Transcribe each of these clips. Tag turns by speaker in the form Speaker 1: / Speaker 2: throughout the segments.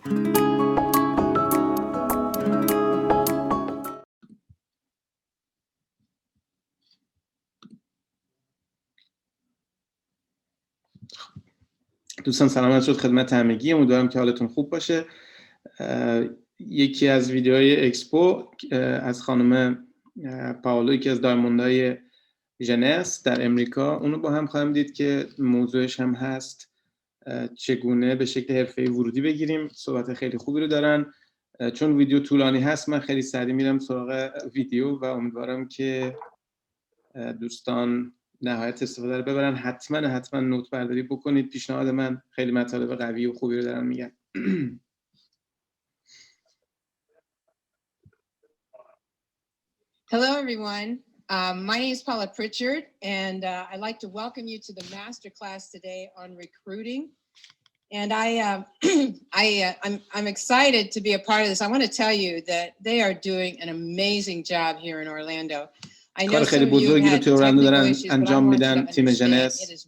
Speaker 1: دوستان سلامت شد خدمت همگی، امیدوارم که حالتون خوب باشه. یکی از ویدیوهای اکسپو از خانم پاولو که از دایموندهای ژنس در امریکا، اونو با هم خواهیم دید که موضوعش هم هست چگونه به شکل حرفه‌ای ورودی بگیریم. صحبت خیلی خوبی رو دارن. چون ویدیو طولانی هست من خیلی سریع میرم سراغ ویدیو و امیدوارم که دوستان نهایت استفاده رو ببرن. حتما نوت برداری بکنید. پیشنهاد من خیلی مطالب قوی و خوبی رو دارن میگن.
Speaker 2: Hello everyone. My name is Paula Pritchard and I'd like to welcome you to the master class today on recruiting. And I'm excited to be a part of this. I want to tell you that they are doing an amazing job here in Orlando.
Speaker 1: کار خیلی بزرگی رو توی اورلندو دارن انجام میدن. تیم ژنس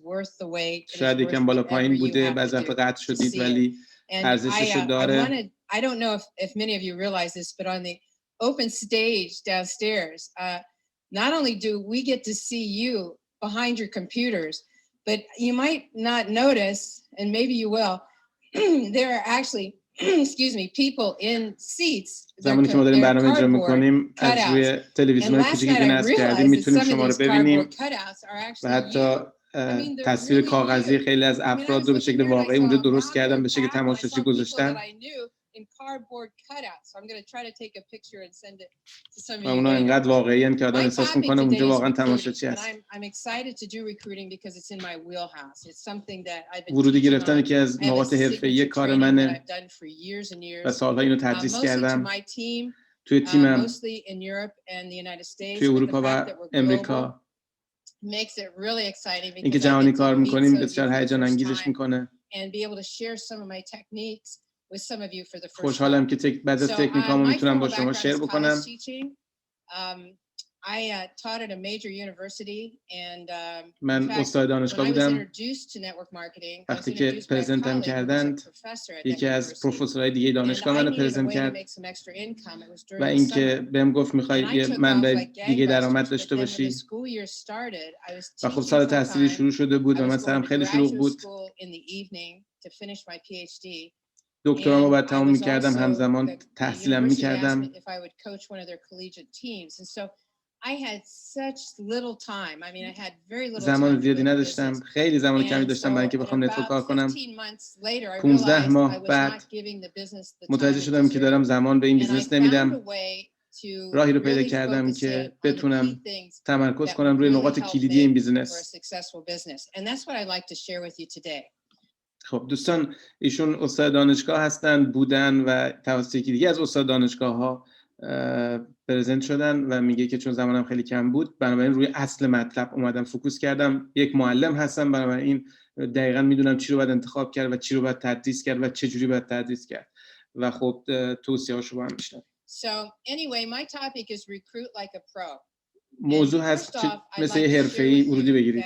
Speaker 1: شاید یکم بالا پایین بوده، بعضی وقتا قطع شدید، ولی ارزشش رو داره.
Speaker 2: I don't know if many of you realize this, but on the open stage downstairs, not only do we get to see you behind your computers, but you might not notice, and maybe you will, there are actually excuse me, people in seats.
Speaker 1: زمانی که ما داریم برنامه اجرا می‌کنیم از روی تلویزیون کوچیکی که نصب کردیم میتونیم شما رو ببینیم و حتی تصویر کاغذی خیلی از افراد رو به شکل واقعی اونجا درست کردن، به شکل تماشاچی گذاشتن. و اونا انقدر واقعی هستن که آدم احساس میکنه اونجا واقعا تماشاچی هست. ورودی گرفتن که از نقاط حرفه‌ای کار منه و سالها اینو تدریس کردم توی تیمم توی اروپا و امریکا. اینکه جهانی کار میکنیم بسیار هیجان انگیزش میکنه. خوشحالم که بعضی از تکنیکامو میتونم با شما شیر بکنم. من استاد دانشگاه بودم. وقتی که پرزنتم کردند یکی از پروفسورهای دیگه دانشگاه منو پرزنت کرد و اینکه بهم گفت میخوای یه منبع دیگه درآمد داشته باشی و خب سال تحصیلی شروع شده بود و من سرم خیلی شلوغ بود. دکترامو باید تمام میکردم، همزمان تحصیلم میکردم. زمان زیادی نداشتم، خیلی زمان کمی داشتم برای اینکه بخوام نتورک کار کنم. 15 ماه بعد متوجه شدم که دارم زمان به این بیزنس نمیدم. راهی رو پیدا کردم که بتونم تمرکز کنم روی نقاط کلیدی این بیزنس. خب دوستان، ایشون استاد دانشگاه هستن، بودن و توسط یکی دیگه از استاد دانشگاه‌ها پرزنت شدن و میگه که چون زمانم خیلی کم بود بنابراین روی اصل مطلب اومدم فوکوس کردم. یک معلم هستم، بنابراین دقیقاً میدونم چی رو باید انتخاب کرد و چی رو باید تدریس کرد و چه جوری باید تدریس کرد و خب توصیه‌هاشو با هم میشنویم. موضوع هست مثل یه حرفه‌ای ورودی بگیرید.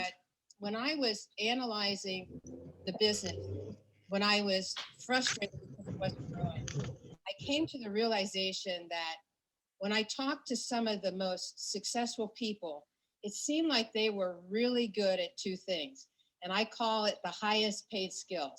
Speaker 2: When I was analyzing the business, when I was frustrated because it wasn't growing, I came to the realization that when I talked to some of the most successful people, it seemed like they were really good at two things, and I call it the highest paid skills.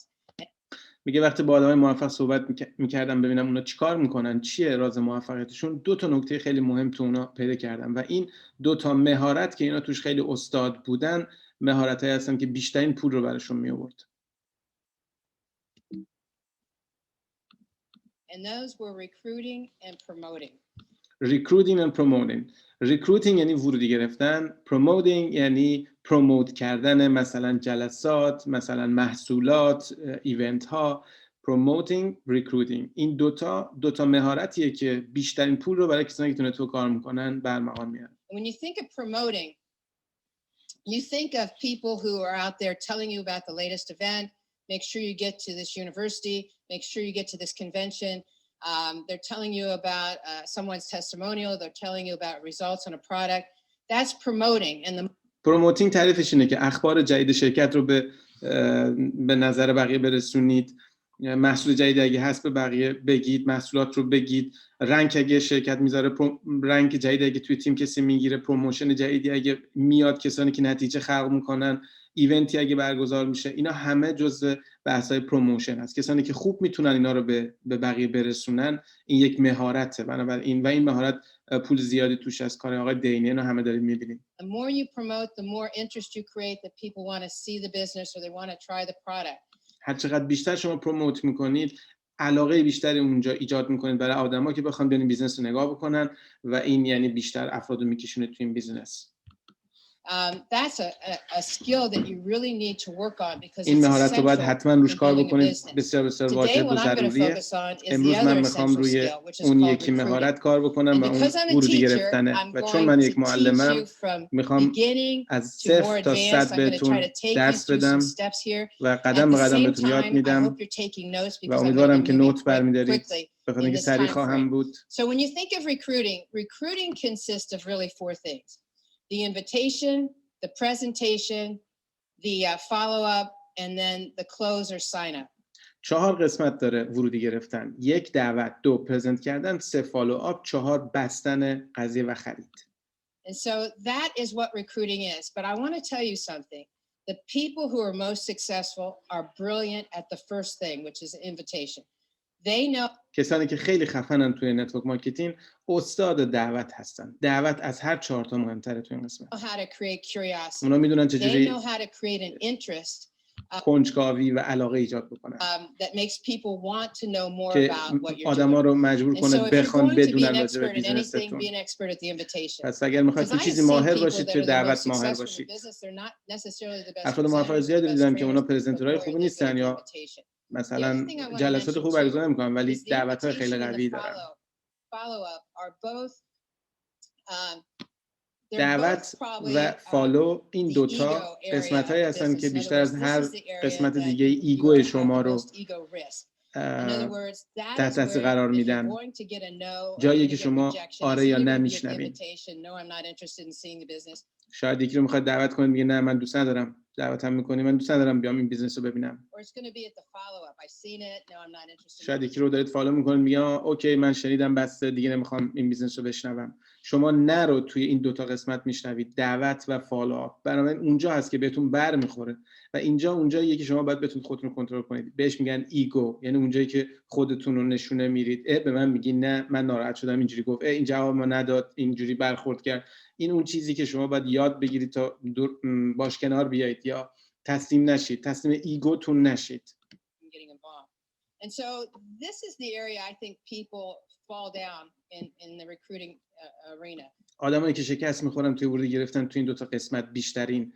Speaker 1: میگه وقتی با آدمای موفق صحبت میکردم ببینم اونا چیکار میکنن، چیه راز موفقیتشون، دو تا نکته خیلی مهم تو اونا پیدا کردم و این دو تا مهارت که اینا توش خیلی استاد بودن مهارتایی هستن که بیشترین پول رو براشون می آورد.
Speaker 2: And those were recruiting and promoting.
Speaker 1: Recruiting and promoting. Recruiting یعنی ورودی گرفتن، promoting یعنی پروموت کردن مثلا جلسات، مثلا محصولات، ایونت ها. Promoting, recruiting. این دو تا مهارتیه که بیشترین پول رو برای کسانی که تو نتورک کار میکنن برمغان میارن.
Speaker 2: When you think of promoting, you think of people who are out there telling you about the latest event. Make sure you get to this university. Make sure you get to this convention. They're telling you about someone's testimonial. They're telling you about results on a product. That's promoting. And the
Speaker 1: promoting تعریفش اینه که اخبار جدید شرکت رو به نظر بقیه برسونید محصول جدید اگه هست به بقیه بگید، محصولات رو بگید، رنک اگه شرکت میذاره رنک جدید اگه توی تیم کسی میگیره، پروموشن جدیدی اگه میاد، کسانی که نتیجه خلق میکنن، ایونتی اگه برگزار میشه، اینا همه جزء بحث‌های پروموشن هست. کسانی که خوب میتونن اینا رو به بقیه برسونن، این یک مهارته. بنابراین این مهارت پول زیادی توش از کار آقای دینی، اینا همه دارید میبینید.
Speaker 2: The more you promote, the more interest you create that people want to see the business or they want to try the product.
Speaker 1: هر چقدر بیشتر شما پروموت میکنید، علاقه بیشتری اونجا ایجاد میکنید برای آدما که بخوان بیان بیزنس رو نگاه بکنن و این یعنی بیشتر افراد رو میکشونه تو این بیزنس.
Speaker 2: That's a skill that you really need to work on because
Speaker 1: این
Speaker 2: it's
Speaker 1: مهارت رو باید
Speaker 2: essential
Speaker 1: حتما روش
Speaker 2: in
Speaker 1: کار
Speaker 2: building a
Speaker 1: بکنید.
Speaker 2: business.
Speaker 1: بسیار بسیار
Speaker 2: Today,
Speaker 1: واجب و
Speaker 2: what I'm going to
Speaker 1: ضروریه.
Speaker 2: focus on is the
Speaker 1: امروز من
Speaker 2: other
Speaker 1: میخوام
Speaker 2: essential
Speaker 1: روی
Speaker 2: skill, which is
Speaker 1: اون
Speaker 2: called
Speaker 1: یکی مهارت
Speaker 2: recruiting.
Speaker 1: کار بکنم و
Speaker 2: And
Speaker 1: اون
Speaker 2: because I'm a
Speaker 1: ورودی
Speaker 2: teacher,
Speaker 1: گرفتنه.
Speaker 2: I'm
Speaker 1: و چون من
Speaker 2: going
Speaker 1: یک
Speaker 2: to teach
Speaker 1: معلمم
Speaker 2: you from
Speaker 1: میخوام
Speaker 2: beginning
Speaker 1: از
Speaker 2: to more
Speaker 1: 0 تا 100
Speaker 2: advanced. I'm going to try
Speaker 1: بهتون
Speaker 2: to take you
Speaker 1: درس
Speaker 2: through some
Speaker 1: بدم
Speaker 2: steps here.
Speaker 1: و
Speaker 2: At
Speaker 1: قدم
Speaker 2: the
Speaker 1: به قدم
Speaker 2: same
Speaker 1: بهتون یاد
Speaker 2: time, I
Speaker 1: میدم
Speaker 2: hope you're taking notes
Speaker 1: و
Speaker 2: because I'm going to
Speaker 1: امیدوارم
Speaker 2: be
Speaker 1: که
Speaker 2: moving
Speaker 1: نوت
Speaker 2: quite
Speaker 1: برمی‌دارید
Speaker 2: quickly
Speaker 1: بخاطر
Speaker 2: in
Speaker 1: اینکه
Speaker 2: this
Speaker 1: سریع
Speaker 2: time
Speaker 1: خواهم
Speaker 2: frame.
Speaker 1: بود.
Speaker 2: So when you think of recruiting consists of really 4 things: the invitation, the presentation, the follow-up, and then the close or sign-up.
Speaker 1: 4 قسمت داره ورودی گرفتن: 1 دعوت، 2 پرزنت کردن، 3 فالو آپ، 4 بستن قضیه و خرید.
Speaker 2: And so that is what recruiting is. But I want to tell you something. The people who are most successful are brilliant at the first thing, which is invitation. They know.
Speaker 1: کسانی که خیلی خفنن توی نتورک مارکتینگ استاد دعوت هستن. دعوت از هر 4 تا مهمتره توی این قسمت.
Speaker 2: How to create curiosity.
Speaker 1: اونا میدونن
Speaker 2: They
Speaker 1: چجوری
Speaker 2: know how to create an interest.
Speaker 1: کنجکاوی و علاقه ایجاد بکنن.
Speaker 2: That makes people want to know more
Speaker 1: که
Speaker 2: about what you're doing.
Speaker 1: آدما رو مجبور کنه بخوان بدونن راجع به
Speaker 2: Be
Speaker 1: بیزنستون.
Speaker 2: an expert at the invitation.
Speaker 1: پس اگر میخواید تو چیزی ماهر باشید توی دعوت ماهر باشید. افراد موفق زیادی دیدم که اونا پرزنتورهای خوبی نیستن یا مثلا جلسات خوب برگزار نمی‌کنن ولی دعوت‌های خیلی قوی دارن. دعوت و فالو این دوتا قسمت‌هایی هستن که بیشتر از هر قسمت دیگه ایگو شما رو تحت تاثیر قرار میدن. جایی که شما آره یا نه میشنوید. شاید یکی رو میخواد دعوت کنید میگه نه من دوست ندارم. دعوتم میکنی من دوست ندارم بیام این بیزنس رو ببینم. شاید یکی رو دارید فالو میکنید میگه اوکی من شنیدم بس دیگه نمیخوام این بیزنس رو بشنوم. شما نه رو توی این دوتا قسمت میشنوید، دعوت و فالو آپ. بنابراین اونجا هست که بهتون بر میخوره و اینجا اونجاییه که شما باید بتونید خودتون رو کنترل کنید. بهش میگن ایگو، یعنی اونجایی که خودتون رو نشونه میرید. به من میگی نه من ناراحت شدم اینجوری گفت، این جواب ما نداد، اینجوری برخورد کرد. این اون چیزی که شما باید یاد بگیرید تا باش کنار بیایید یا تسلیم نشید، تسلیم ایگوتون نشید.
Speaker 2: And so this is the area I think people fall down in the recruiting arena.
Speaker 1: آدمایی که شکست میخورن توی ورودی گرفتن توی این دو تا قسمت بیشترین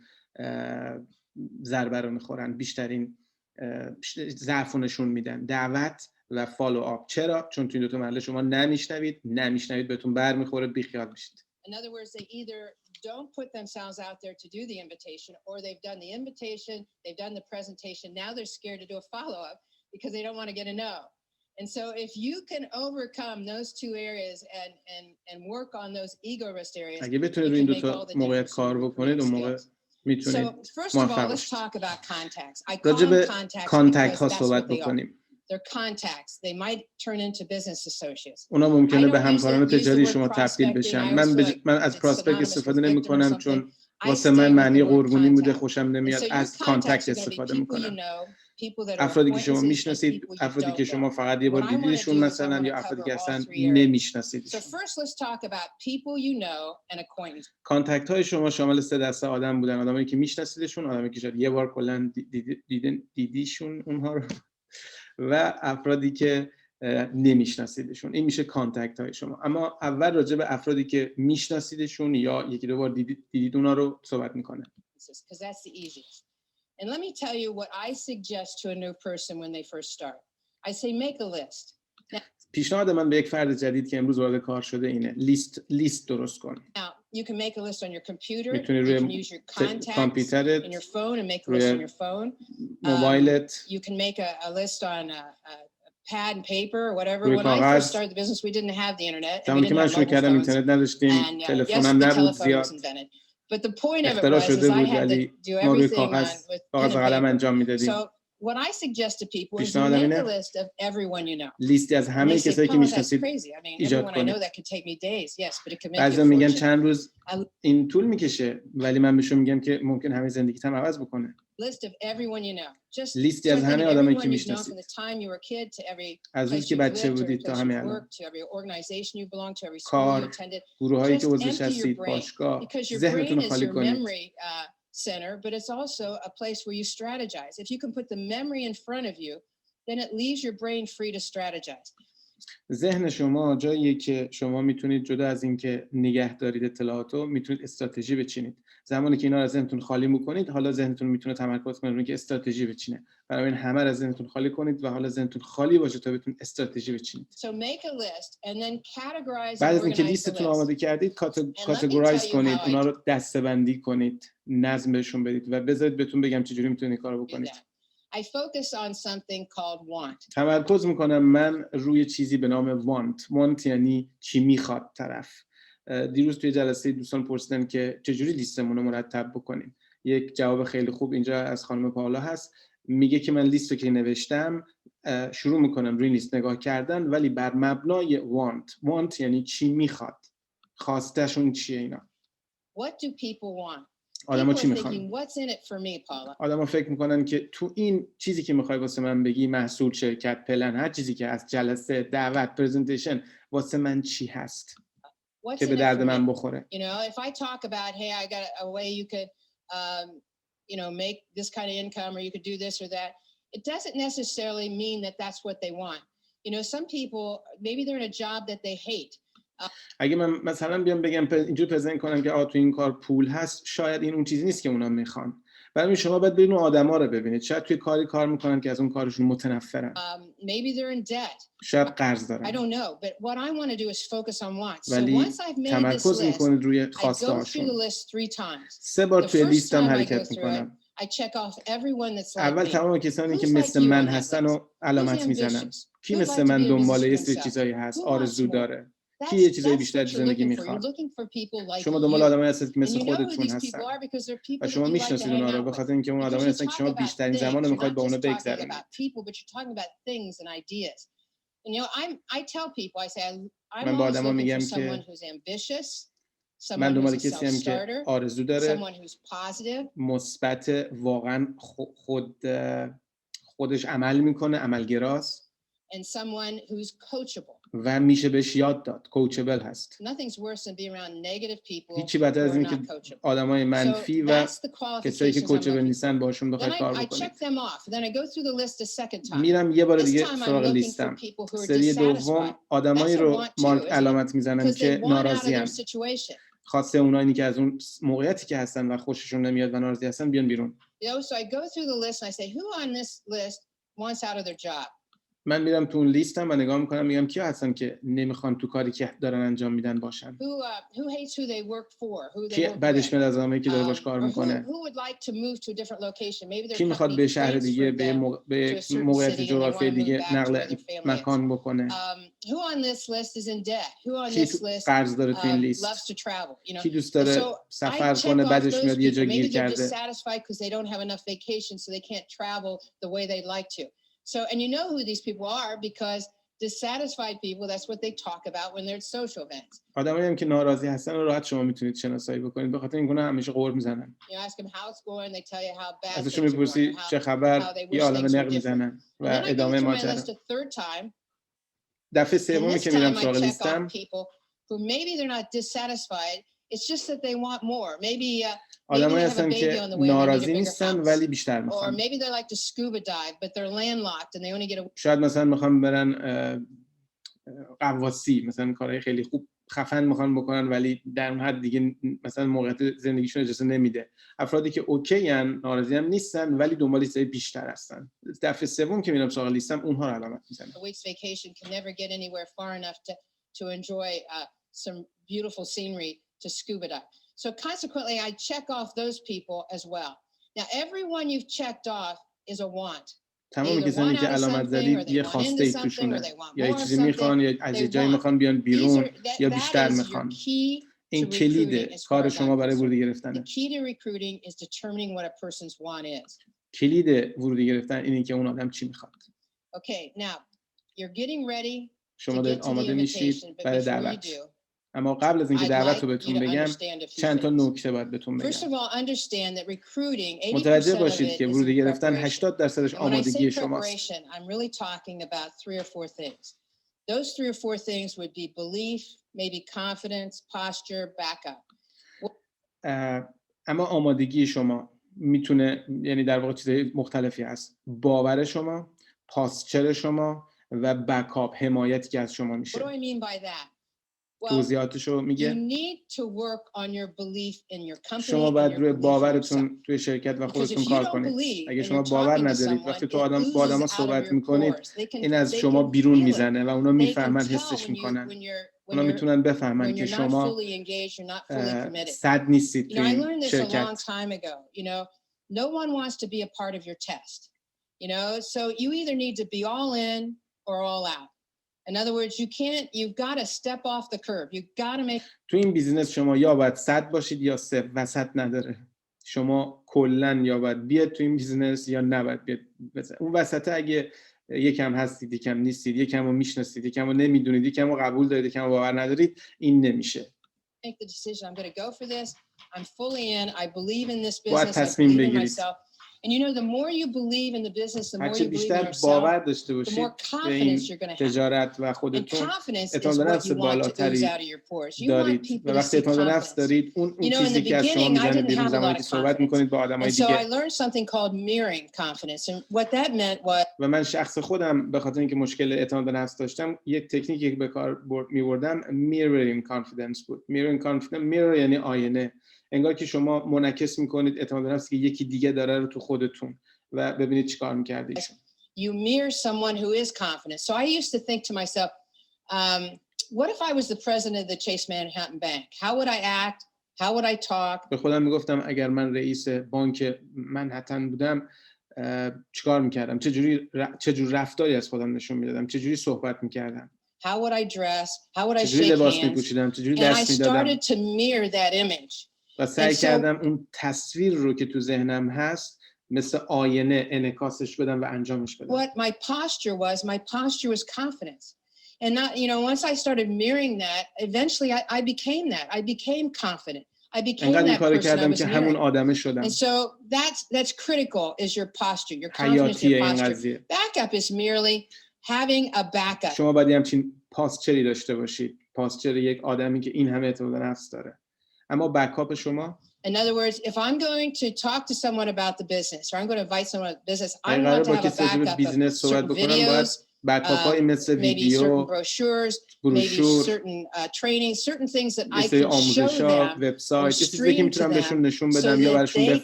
Speaker 1: ضربه رو میخورن، بیشترین ضعف رو نشون میدن. دعوت و فالو آپ. چرا؟ چون توی این دو تا مرحله شما نمیشنوید بهتون برمیخوره، بیخیال میشید.
Speaker 2: In other words, they either don't put themselves out there to do the invitation, or they've done the invitation, they've done the presentation, now they're scared to do a follow-up because they don't want to get a no. And so if you can overcome those 2 areas and work on those ego rest areas,
Speaker 1: اگه بتونید این دو تا موقعیت کار بکنید اون موقع میتونید موفق باشید.
Speaker 2: Let's talk about contacts. I call
Speaker 1: راجع به
Speaker 2: them
Speaker 1: کانتکت ها صحبت بکنیم.
Speaker 2: They're contacts. They might turn into business associates.
Speaker 1: اونا ممکنه به همکاران تجاری شما تبدیل بشن. من از پراسپکت استفاده نمی‌کنم چون واسه من معنی قربونی بوده، خوشم نمیاد. از کانتکت استفاده می‌کنم. افرادی که شما میشناسید، افرادی که شما فقط یه بار دیدیدشون مثلا، یا افرادی که اصلا نمیشناسید. کانتکت های شما شامل 3 دسته آدم بودن: آدمایی که میشناسیدشون، آدمایی که شاید یه بار کلا دیدیشون اونها رو، و افرادی که نمیشناسیدشون. این میشه کانتکت های شما. اما اول راجع به افرادی که میشناسیدشون یا 1-2 بار دیدید اونا رو صحبت میکنه.
Speaker 2: And let me tell you what I suggest to a new person when they first start. I say make a list.
Speaker 1: پیشنهاد من به یک فرد جدید که امروز وارد کار شده اینه: لیست درست کن.
Speaker 2: Now, you can make a list on your computer.
Speaker 1: میتونی
Speaker 2: You can
Speaker 1: روی
Speaker 2: use your contacts
Speaker 1: کامپیوترت،
Speaker 2: in your phone and make a list on your phone.
Speaker 1: موبایلت.
Speaker 2: You can make a list on a pad and paper or whatever. When I first started the business, we didn't have the internet.
Speaker 1: زمانی که من شروع کردم اینترنت نداشتیم، تلفن هم نبود زیاد.
Speaker 2: But the point of it
Speaker 1: اختراع
Speaker 2: was
Speaker 1: شده
Speaker 2: I
Speaker 1: بود
Speaker 2: had to
Speaker 1: ولی
Speaker 2: do
Speaker 1: ما روی
Speaker 2: everything
Speaker 1: کاغذ و قلم انجام میدادیم.
Speaker 2: So what I suggest to people is
Speaker 1: پیشنهادم
Speaker 2: make a
Speaker 1: اینه
Speaker 2: list of everyone you know.
Speaker 1: لیستی از
Speaker 2: And
Speaker 1: همه
Speaker 2: they say,
Speaker 1: کسایی که
Speaker 2: "Paula, that's
Speaker 1: میشناسید
Speaker 2: crazy. I mean,
Speaker 1: ایجاد
Speaker 2: everyone I know
Speaker 1: کنید.
Speaker 2: that could take me days. Yes, but it could make you
Speaker 1: بعضیا
Speaker 2: a
Speaker 1: میگن
Speaker 2: fortune."
Speaker 1: چند روز این طول میکشه ولی من بهشون میگم که ممکن همه زندگیت هم عوض بکنه.
Speaker 2: List of everyone you know. Just
Speaker 1: لیستی از
Speaker 2: start
Speaker 1: همه
Speaker 2: thinking
Speaker 1: آدمایی که
Speaker 2: everyone you've known from
Speaker 1: میشناسید.
Speaker 2: the time you were a kid to every
Speaker 1: از روزی
Speaker 2: place
Speaker 1: که
Speaker 2: you've
Speaker 1: بچه
Speaker 2: lived, to every
Speaker 1: بودید تا
Speaker 2: place
Speaker 1: همین
Speaker 2: you've
Speaker 1: الان.
Speaker 2: worked, to every organization you belong to, every school you
Speaker 1: کار،
Speaker 2: attended.
Speaker 1: گروهایی که
Speaker 2: Just
Speaker 1: عضوش
Speaker 2: empty your
Speaker 1: هستید،
Speaker 2: brain.
Speaker 1: باشگاه،
Speaker 2: Because your
Speaker 1: ذهنتون
Speaker 2: brain
Speaker 1: رو
Speaker 2: is
Speaker 1: خالی
Speaker 2: your
Speaker 1: کنید.
Speaker 2: memory center, but it's also a place where you strategize. If you can put the memory in front of you, then it leaves your brain free to strategize.
Speaker 1: ذهن شما جاییه که شما میتونید جدا از اینکه نگه دارید اطلاعاتو میتونید استراتژی بچینید. زمانی که اینا رو از ذهنتون خالی میکنید حالا ذهنتون میتونه تمرکز کنه روی اینکه استراتژی بچینه. بنابراین همه رو از ذهنتون خالی کنید و حالا ذهنتون خالی باشه تا بتونید استراتژی بچینید.
Speaker 2: So make a list and then categorize
Speaker 1: بعد
Speaker 2: and
Speaker 1: از اینکه
Speaker 2: organize the
Speaker 1: لیستتون
Speaker 2: list.
Speaker 1: آماده کردید کاتگورایز کنید، اونا رو دسته‌بندی کنید، نظم بهشون بدید و بذارید بهتون بگم چجوری میتونید این کارو بکنید.
Speaker 2: I focus on something called want.
Speaker 1: تمرکز میکنم من روی چیزی به نام want یعنی چی میخواد طرف. دیروز توی جلسه دوستان پرسیدن که چجوری لیستمون رو مرتب بکنیم. یک جواب خیلی خوب اینجا از خانم پاولا هست. میگه که من لیست رو که نوشتم شروع میکنم روی لیست نگاه کردن ولی بر مبنای want یعنی چی میخواد، خواستشون چیه اینا.
Speaker 2: What do people want?
Speaker 1: آدما چی میخوان؟ آدما فکر میکنن که تو این چیزی که میخوای واسه من بگی، محصول، شرکت، پلن، هر چیزی که از جلسه، دعوت، پرزنتیشن واسه من چی هست که به درد من بخوره.
Speaker 2: You know, if I talk about, hey, I got a way you could, you know, make this kind of income, or you could do this or that, it doesn't necessarily mean that that's what they want. You know, some people, maybe they're in a job that they hate.
Speaker 1: اگه من مثلا بیام بگم اینجوری پرزنت کنم که تو این کار پول هست، شاید این اون چیزی نیست که اونا میخوان. برای شما باید برید اون آدما رو ببینید. شاید توی کار میکنن که از اون کارشون متنفرن.
Speaker 2: Maybe they're in debt.
Speaker 1: شاید قرض دارن.
Speaker 2: I don't know, but what I want to do is focus on wants. So
Speaker 1: ولی
Speaker 2: once I've made this
Speaker 1: تمرکز میکنید روی خواسته هاشون.
Speaker 2: 3
Speaker 1: بار توی لیستم حرکت میکنم.
Speaker 2: I check off everyone that's like
Speaker 1: اول تمام کسانی که مثل من هستن رو علامت میزنم. کی مثل من دنبال یه سری چیزایی هست، آرزو داره. کی یه چیزای بیشتر تو زندگی میخواد. شما دنبال آدمایی هستید که مثل خودتون هستن و شما میشناسید اونها رو به خاطر اینکه اون آدمایی هستن که شما بیشترین زمان رو میخواید با اونا بگذرونید. من با آدما میگم که من دنبال کسی هم که آرزو داره، مثبت، واقعا خودش عمل میکنه، عملگراست و میشه بهش یاد داد، کوچبل هست. هیچی بدتر از این که آدمای منفی و کسایی که کوچبل نیستن باشون بخواید کار بکنید. میرم یه بار دیگه سراغ لیستم. سری دوم آدمایی رو علامت میزنم که ناراضی‌ان. خواسته اونایی که از اون موقعیتی که هستن و خوششون نمیاد و ناراضی هستن بیان بیرون. من میرم تو اون لیستم و نگاه میکنم میگم کیا هستن که نمیخوان تو کاری که دارن انجام میدن باشن. کی بعدش میاد از آدمی که داره باش کار میکنه. کی میخواد به شهر دیگه، به موقعیت جغرافیایی دیگه نقل مکان بکنه. کی قرض داره تو این لیست. کی دوست داره سفر کنه بعدش میاد یه جا گیر کرده.
Speaker 2: So, and you know who these people are because dissatisfied people, that's what they talk about when they're at social events.
Speaker 1: آدمایی هم که ناراضی هستن رو راحت شما میتونید شناسایی بکنید به خاطر اینکه همیشه قور میزنن.
Speaker 2: You ask them how it's going, they tell you how bad.
Speaker 1: ازشون میپرسی چه خبر، یه عالمه نق میزنن و ادامه ماجرا. دفعه سومی که میرم سراغ لیستم
Speaker 2: who maybe they're not dissatisfied, it's just that they want more. Maybe
Speaker 1: آدمایی هستن که ناراضی نیستن ولی بیشتر میخوان.
Speaker 2: Or maybe they like to scuba dive but they're landlocked and they only get a
Speaker 1: شاید مثلا میخوان برن غواصی، مثلا کارهای خیلی خوب خفن میخوان بکنن ولی در اون حد دیگه مثلا موقعیت زندگیشون اجازه نمیده. افرادی که اوکی ان، ناراضی هم نیستن ولی دنبال چیزای بیشتر هستن. دفعه سوم که میرم سراغ لیستم اونها رو علامت میزنم.
Speaker 2: A week's vacation can never get anywhere far enough to enjoy some beautiful scenery to scuba dive. So consequently, I check off those people as well. Now, everyone you've checked off is a want.
Speaker 1: تمام کسانی که علامت زدید یه خواسته ای توشونه، یا یه چیزی میخوان یا از یه جایی میخوان بیان بیرون یا بیشتر میخوان. این کلیده کار شما برای ورودی گرفتنه.
Speaker 2: The key to recruiting is determining what a person's want is.
Speaker 1: کلید ورودی گرفتن اینه که اون آدم چی میخواد.
Speaker 2: Okay, now you're getting ready
Speaker 1: شما
Speaker 2: to
Speaker 1: دارید
Speaker 2: get to the
Speaker 1: آماده میشید
Speaker 2: invitation, but
Speaker 1: برای
Speaker 2: before you
Speaker 1: دعوت.
Speaker 2: do,
Speaker 1: اما قبل از اینکه
Speaker 2: I'd
Speaker 1: دعوت رو
Speaker 2: like you
Speaker 1: بهتون
Speaker 2: to
Speaker 1: بگم
Speaker 2: understand a few
Speaker 1: چند تا
Speaker 2: things.
Speaker 1: نکته باید بهتون
Speaker 2: First
Speaker 1: بگم.
Speaker 2: of all, understand that recruiting, 80%
Speaker 1: متوجه
Speaker 2: of
Speaker 1: باشید
Speaker 2: it
Speaker 1: که
Speaker 2: is
Speaker 1: ورودی
Speaker 2: in
Speaker 1: گرفتن
Speaker 2: preparation.
Speaker 1: 80%ش
Speaker 2: And when I say
Speaker 1: آمادگی شماست.
Speaker 2: preparation, I'm really talking about 3 or 4 things. Those 3 or 4 things would be belief, maybe confidence, posture, backup.
Speaker 1: اما آمادگی شما میتونه یعنی در واقع چیزهای مختلفی هست. باور شما، پاسچر شما و بکاپ، حمایتی که از شما
Speaker 2: What do
Speaker 1: میشه.
Speaker 2: I mean by that? Well,
Speaker 1: توضیحاتشو
Speaker 2: you
Speaker 1: میگه.
Speaker 2: need to work on your belief in your company
Speaker 1: شما
Speaker 2: and
Speaker 1: باید
Speaker 2: your
Speaker 1: روی
Speaker 2: belief in yourself.
Speaker 1: باورتون توی شرکت و
Speaker 2: Because
Speaker 1: خودتون
Speaker 2: if you
Speaker 1: کار
Speaker 2: don't
Speaker 1: کنید.
Speaker 2: believe
Speaker 1: اگه
Speaker 2: and
Speaker 1: شما
Speaker 2: you're
Speaker 1: باور
Speaker 2: talking to
Speaker 1: ندارید
Speaker 2: someone,
Speaker 1: وقتی
Speaker 2: it
Speaker 1: با آدما
Speaker 2: oozes out of
Speaker 1: صحبت
Speaker 2: your
Speaker 1: میکنید
Speaker 2: pores.
Speaker 1: این از
Speaker 2: They
Speaker 1: شما
Speaker 2: can
Speaker 1: بیرون
Speaker 2: feel it.
Speaker 1: میزنه و اونا
Speaker 2: They can
Speaker 1: میفهمن،
Speaker 2: tell
Speaker 1: حسش
Speaker 2: when
Speaker 1: میکنن.
Speaker 2: you're
Speaker 1: اونا میتونن بفهمن
Speaker 2: when
Speaker 1: که
Speaker 2: you're not
Speaker 1: شما
Speaker 2: fully engaged, you're not fully committed.
Speaker 1: صد نیستید
Speaker 2: You
Speaker 1: توی
Speaker 2: know, I
Speaker 1: این
Speaker 2: learned this a long
Speaker 1: شرکت.
Speaker 2: time ago. You know, no one wants to be a part of your test. You know, so you either need to be all in or all out. In other words, you've got to step off the curb. You've got to make.
Speaker 1: تو این بیزینس شما یا باید 100 باشید یا 0، وسط نداره. شما کلا یا باید بیاد تو این بیزینس یا نباید بیاد. اون وسط اگه یکم هستید، یکم نیستید، یکم رو میشناسید، یکم رو نمیدونید، یکم رو قبول دارید، یکم رو باور ندارید، این نمیشه.
Speaker 2: Make the decision. I'm going to go for this. I'm fully in. I believe in this
Speaker 1: باید
Speaker 2: business. I
Speaker 1: تصمیم
Speaker 2: believe in
Speaker 1: بگیرید.
Speaker 2: myself. And you know, the more you believe in the business, the more
Speaker 1: هرچه
Speaker 2: you believe in
Speaker 1: بیشتر
Speaker 2: yourself,
Speaker 1: باور داشته
Speaker 2: the
Speaker 1: باشید
Speaker 2: more
Speaker 1: به
Speaker 2: confidence
Speaker 1: این
Speaker 2: you're going to have.
Speaker 1: تجارت و
Speaker 2: And
Speaker 1: خودتون
Speaker 2: confidence is
Speaker 1: اعتماد
Speaker 2: what
Speaker 1: نفس
Speaker 2: you want to ooze
Speaker 1: بالاتری
Speaker 2: out of your pores. You want
Speaker 1: دارید
Speaker 2: people
Speaker 1: و
Speaker 2: to
Speaker 1: وقتی
Speaker 2: see
Speaker 1: اعتماد نفس
Speaker 2: confidence.
Speaker 1: دارید اون
Speaker 2: You know, in the
Speaker 1: چیزی که از شما
Speaker 2: beginning, I
Speaker 1: میزنه
Speaker 2: didn't
Speaker 1: بیرون
Speaker 2: have a
Speaker 1: زمانی
Speaker 2: lot
Speaker 1: که
Speaker 2: of
Speaker 1: صحبت
Speaker 2: confidence.
Speaker 1: میکنید با آدمای
Speaker 2: And so I
Speaker 1: دیگه.
Speaker 2: learned something called mirroring confidence. And what that meant was
Speaker 1: و من شخص خودم به خاطر اینکه مشکل اعتماد به نفس داشتم یک تکنیکی که به کار می‌بردم mirroring confidence بود. mirroring confidence، mirror یعنی آینه. انگار که شما منعکس میکنید اعتماد به نفسی که یکی دیگه داره رو تو خودتون و ببینید چیکار می‌کرده ایشون.
Speaker 2: you mirror someone who is confident. So I used to think to myself, what if I was the president of the Chase Manhattan Bank? How would I act? How would I talk?
Speaker 1: به خودم میگفتم اگر من رئیس بانک منهتن بودم چیکار میکردم؟ چجور رفتاری از خودم نشون میدادم؟ چجوری صحبت میکردم؟
Speaker 2: How would I dress? How would I
Speaker 1: چجوری
Speaker 2: shake
Speaker 1: لباس
Speaker 2: hands?
Speaker 1: میپوشیدم؟ چجوری
Speaker 2: And I
Speaker 1: دست میدادم؟
Speaker 2: started to mirror that image.
Speaker 1: و سعی
Speaker 2: And so-
Speaker 1: کردم اون تصویر رو که تو ذهنم هست مثل آینه انعکاسش بدم و انجامش بدم.
Speaker 2: What my posture was confidence. And not, you know, once I started mirroring that, eventually I became that. I became confident. I became
Speaker 1: انقدر این
Speaker 2: that
Speaker 1: کارو
Speaker 2: person I
Speaker 1: کردم
Speaker 2: was
Speaker 1: که همون
Speaker 2: mirroring.
Speaker 1: آدمه شدم.
Speaker 2: And so that's critical is your posture, your confidence,
Speaker 1: حیاتیه
Speaker 2: your
Speaker 1: این
Speaker 2: posture.
Speaker 1: قضیه.
Speaker 2: Backup is merely having a backup.
Speaker 1: شما باید همچین پاسچری داشته باشید. پاسچر یک آدمی که این همه اعتماد به نفس داره. اما بکاپ شما
Speaker 2: In other words, if I'm going to talk to someone about the business or I'm going to invite someone to the business, I want to have a backup of certain videos, maybe certain brochures, maybe certain trainings, certain things that I can show them or stream to them so that they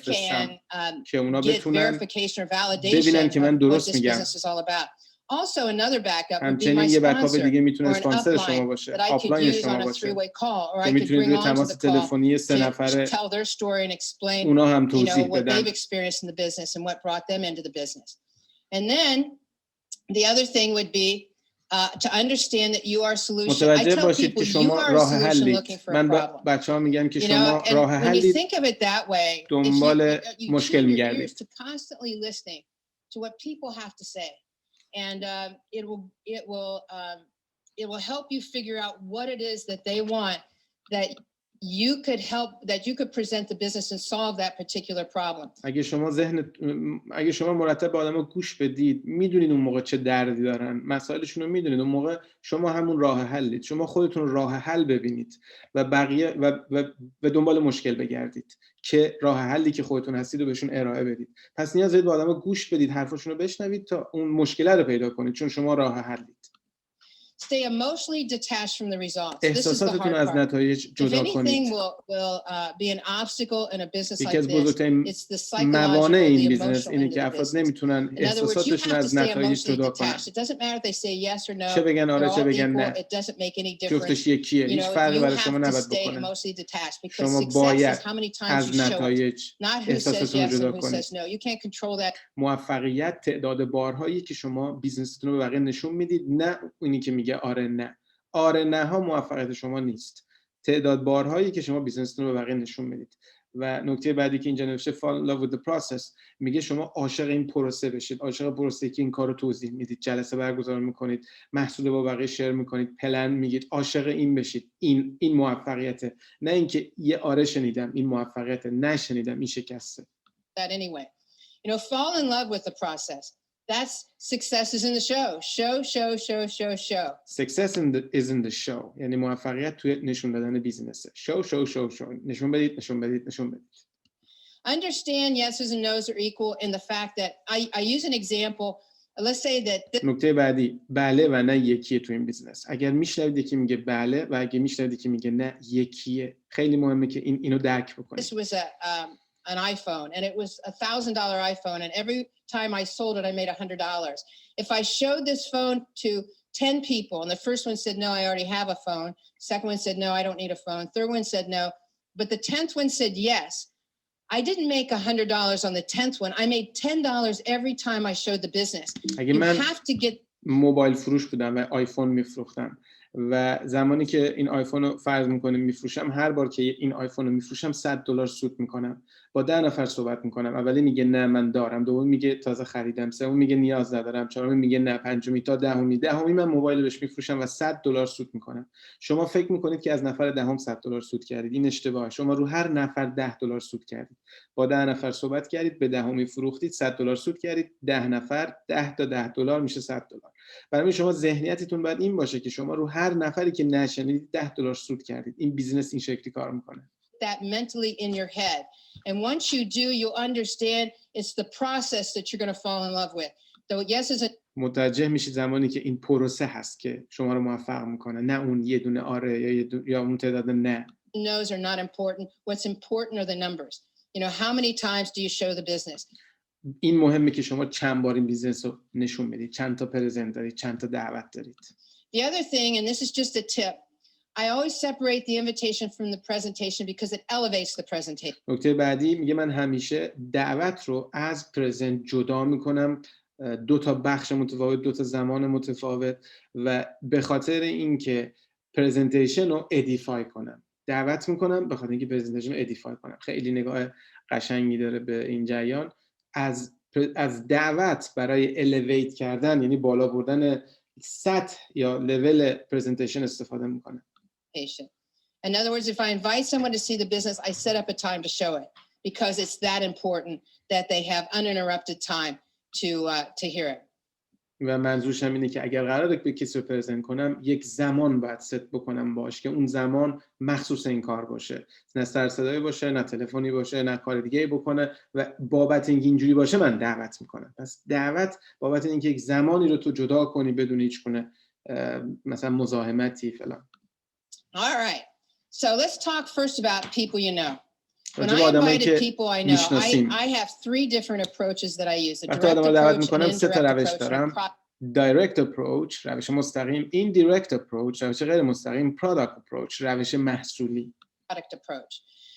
Speaker 2: can get verification or validation of what this business is all about. Also, another backup would be my sponsor or an upline that I could use on a three-way call, or I could bring on to the call to tell their story and explain, you know, what they've experienced in the business and what brought them into the business. And then the other thing would be to understand that you are a solution. I tell people you are a solution looking for a problem. You know, and when you think of it that way, you tune your ears to constantly listening to what people have to say. And it will help you figure out what it is that they want that you could present the business and solve that particular problem.
Speaker 1: اگه شما مرتب به آدما گوش بدید، میدونید اون موقع چه دردی دارن، مسائلشون رو میدونید، اون موقع شما همون راه حلید. شما خودتون راه حل ببینید و بقیه و دنبال مشکل بگردید که راه حلی که خودتون هستید رو بهشون ارائه بدید. پس نیاز دارید به آدما گوش بدید، حرفاشون رو بشنوید تا اون مشکل رو پیدا کنید، چون شما راه حلید.
Speaker 2: Stay emotionally detached from the results.
Speaker 1: احساساتتون از نتایج جدا کنید.
Speaker 2: will be an obstacle in a business like
Speaker 1: this, it's
Speaker 2: the psychological, the emotional
Speaker 1: اینه که افراد نمیتونن احساساتشون از نتایج جدا کنن.
Speaker 2: It doesn't matter if they say yes or no.
Speaker 1: چه بگن آره چه بگن نه.
Speaker 2: It doesn't make any difference.
Speaker 1: جفتش یکیه. هیچ فرقی برای شما نباید بکنه. شما باید از نتایج احساساتون رو جدا کنید. موفقیت تعداد بارهایی که شما بیزنستون رو به بقیه نشون میدید، نه اونی که میگه آره نه. آره نه ها موفقیت شما نیست. تعداد بارهایی که شما بیزنستون رو به بقیه نشون میدید و نکته بعدی که اینجا نوشته fall in love with the process، میگه شما عاشق این پروسه بشید، عاشق پروسه که این کارو توضیح میدید، جلسه برگزار میکنید، محصول با بقیه شیر میکنید، پلن میگید، عاشق این بشید. این موفقیته، نه اینکه یه آره شنیدم این موفقیته، نه شنیدم این شکسته.
Speaker 2: That anyway. You know, fall in love with the process. That's success is in the show. Show.
Speaker 1: Success is in the show. یعنی موفقیت توی نشون دادن بیزینسه. show. نشون بدید.
Speaker 2: Understand yeses and nos are equal in the fact that I use an example. Let's say that
Speaker 1: نکته بعدی بله و نه یکیه تو این بیزینس. اگر میشنوید یکی میگه بله و اگه میشنوید یکی میگه نه یکیه، خیلی مهمه که اینو درک بکنید.
Speaker 2: This was an iPhone and it was $1,000 iPhone and every time I sold it I made $100. If I showed this phone to 10 people and the first one said no, I already have a phone, second one said no, I don't need a phone, third one said no, but the 10th one said yes, I didn't make $100 on the 10th one. I made $10 every time I showed the business. You have to get
Speaker 1: موبایل فروش بودم و آیفون میفروختم و زمانی که این آیفون رو فرض میکنم میفروشم، هر بار که این آیفون رو میفروشم $100 سود میکنم. با 10 نفر صحبت میکنم، اولی میگه نه من دارم، دومی میگه تازه خریدم، سومی میگه نیاز ندارم، چهارمی میگه نه، پنجمی تا دهمی من موبایل رو بهش میفروشم و $100 سود میکنم. شما فکر میکنید که از نفر دهم $100 سود کردید، این اشتباهه. شما رو هر نفر $10 سود کردید. با 10 نفر صحبت کردید، به دهمی فروختید، $100 سود کردید. 10 نفر 10 تا $10 میشه $100. برای شما ذهنیتتون باید این باشه که شما رو هر نفری که نشنیدید $10 سود کردید. این بیزینس این شکلی کار میکنه.
Speaker 2: That mentally in your head, and once you do, you'll understand it's the process that you're going to fall in love with. So yes is a
Speaker 1: متوجه میشید زمانی که این پروسه هست که شما رو موفق میکنه، نه اون یه دونه آره یا اون تعداد نه.
Speaker 2: No's are not important. What's important are the numbers. You know, how many times do you show the business?
Speaker 1: این مهمه که شما چند بار این بیزنس رو نشون بدید، چند تا پرزنت دارید، چند تا دعوت دارید.
Speaker 2: The other thing, and this is just a tip, I always separate the invitation from the presentation because it elevates the presentation.
Speaker 1: نکته بعدی میگه من همیشه دعوت رو از پرزنت جدا میکنم، دو تا بخش متفاوت، دو تا زمان متفاوت، و به خاطر اینکه پرزنتیشن رو ادیفای کنم. دعوت میکنم به خاطر اینکه پرزنتیشن رو ادیفای کنم. خیلی نگاه قشنگی داره به این جریان. از دعوت برای الیویت کردن، یعنی بالا بردن سطح یا لول پرزنتیشن استفاده میکنه.
Speaker 2: In other words, if I invite someone to see the business, I set up a time to show it because it's that important that they have uninterrupted time to hear it.
Speaker 1: و منظورم اینه که اگر قراره به کسی رو پرزنت کنم، یک زمان باید ست بکنم باش که اون زمان مخصوص این کار باشه، نه سر صدایی باشه، نه تلفنی باشه، نه کار دیگه‌ای بکنه، و بابت اینکه اینجوری باشه من دعوت میکنم. پس دعوت بابت اینکه یک زمانی رو تو جدا کنی بدون هیچ گونه مثلا مزاحمتی فلان.
Speaker 2: All right. So let's talk first about people you know. When I invited people I know, I have 3 different approaches that I use. The direct approach and indirect approach.
Speaker 1: Direct approach، روش مستقیم. Indirect approach، روش غیر مستقیم. Product approach، روش محصولی.
Speaker 2: Product approach.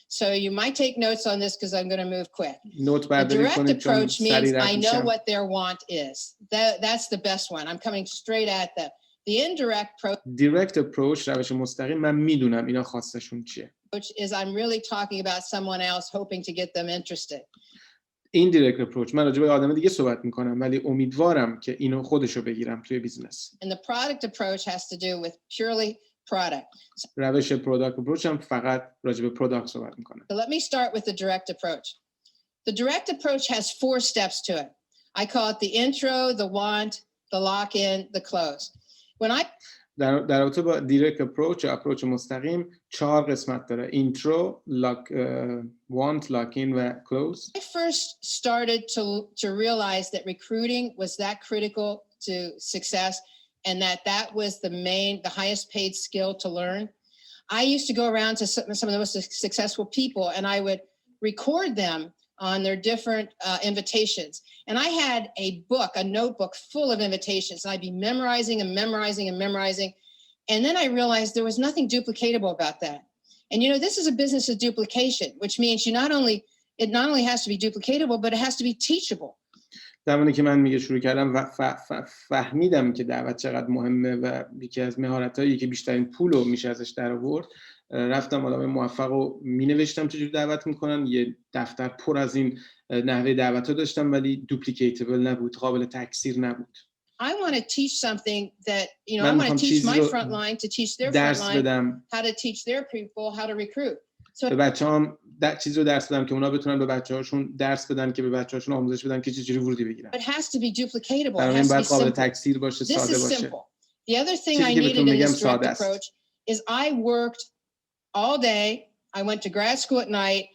Speaker 2: So you might take notes on this because I'm going to move quick.
Speaker 1: The
Speaker 2: direct approach means I know what their want is. That's the best one. I'm coming straight at them. The indirect approach.
Speaker 1: Direct approach، روش مستقیم، من میدونم اینا خواستشون چیه.
Speaker 2: Is I'm really talking about someone else hoping to get them interested.
Speaker 1: Indirect approach، من راجع به آدم دیگه صحبت میکنم ولی امیدوارم که اینو خودشو بگیرم توی بیزنس.
Speaker 2: And the product approach has to do with purely product.
Speaker 1: روش product approach هم فقط راجع به product صحبت میکنه.
Speaker 2: So let me start with the direct approach. The direct approach has 4 steps to it. I call it the intro, the want, the lock-in, the close. When I
Speaker 1: در رابطه با direct approach یا approach مستقیم 4 قسمت داره: intro, want, lock in و close.
Speaker 2: I first started to realize that recruiting was that critical to success and that was the highest paid skill to learn. I used to go around to some of the most successful people and I would record them on their different invitations. And I had a notebook full of invitations. And I'd be memorizing. And then I realized there was nothing duplicatable about that. And you know, this is a business of duplication, which means it not only has to be duplicatable, but it has to be teachable.
Speaker 1: زمانی که من شروع کردم و فهمیدم که دعوت چقدر مهمه و یکی از مهارتایی که بیشترین پول رو میشه ازش در آورد، رفتم آدمای موفق رو مینوشتم چجوری دعوت میکنن، یه دفتر پر از این نحوه دعوت‌ها داشتم ولی دوپلیکیتبل نبود، قابل تکثیر نبود.
Speaker 2: I want to teach something that, you know, I
Speaker 1: من
Speaker 2: want to
Speaker 1: میخوام
Speaker 2: teach
Speaker 1: چیزی
Speaker 2: my
Speaker 1: رو
Speaker 2: front line to teach their front
Speaker 1: درس
Speaker 2: line
Speaker 1: بدم
Speaker 2: how to teach their people how to recruit. So
Speaker 1: به بچه‌هام چیزی رو درس بدم که اونا بتونن به بچه‌هاشون درس بدن که به بچه‌هاشون آموزش بدن که چجوری ورودی بگیرن.
Speaker 2: it has to be duplicatable. It
Speaker 1: برای
Speaker 2: has to be
Speaker 1: باید قابل
Speaker 2: simple.
Speaker 1: تکثیر باشه،
Speaker 2: This
Speaker 1: ساده
Speaker 2: is
Speaker 1: باشه.
Speaker 2: simple. The other thing
Speaker 1: چیزی
Speaker 2: I
Speaker 1: که
Speaker 2: needed
Speaker 1: بهتون
Speaker 2: in
Speaker 1: بگم
Speaker 2: this direct
Speaker 1: ساده است.
Speaker 2: approach is I worked all day. I went to grad school at night.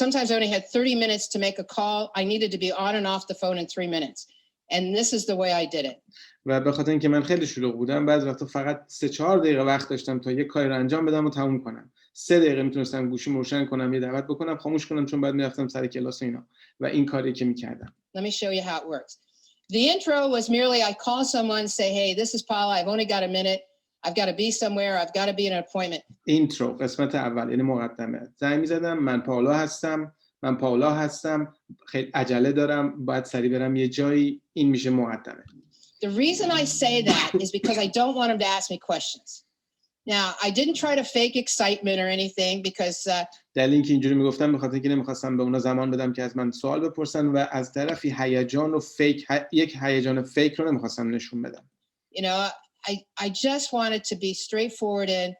Speaker 2: Sometimes I only had 30 minutes to make a call. I needed to be on and off the phone in 3 minutes. And this is the way I did it.
Speaker 1: و به خاطر اینکه من خیلی شلوغ بودم بعضی وقتا فقط 3-4 دقیقه وقت داشتم تا یه کاری رو انجام بدم و تموم کنم. 3 دقیقه میتونستم گوشیم روشن کنم، یه دعوت بکنم، خاموش کنم چون بعد میرفتم سر کلاس و اینا و این کاری که میکردم.
Speaker 2: Let me show you how it works. The intro was merely I call someone, say, hey, this is Paula. I've only got a minute. I've got to be somewhere. I've got to be in an appointment.
Speaker 1: اینترو قسمت اول یعنی مقدمه. زنگ می‌زدم من پاولا هستم خیلی عجله دارم باید سریع برم یه جایی، این میشه مقدمه.
Speaker 2: The reason I say that is because I don't want him to ask me questions. Now, I didn't try to fake excitement or anything because
Speaker 1: دلیل اینکه اینجوری میگفتم به خاطر اینکه نمیخواستم به اونا زمان بدم که از من سوال بپرسن و از طرفی هیجان و فیک یک هیجان فیک رو نمیخواستم نشون بدم.
Speaker 2: You know, I just wanted to be straightforward and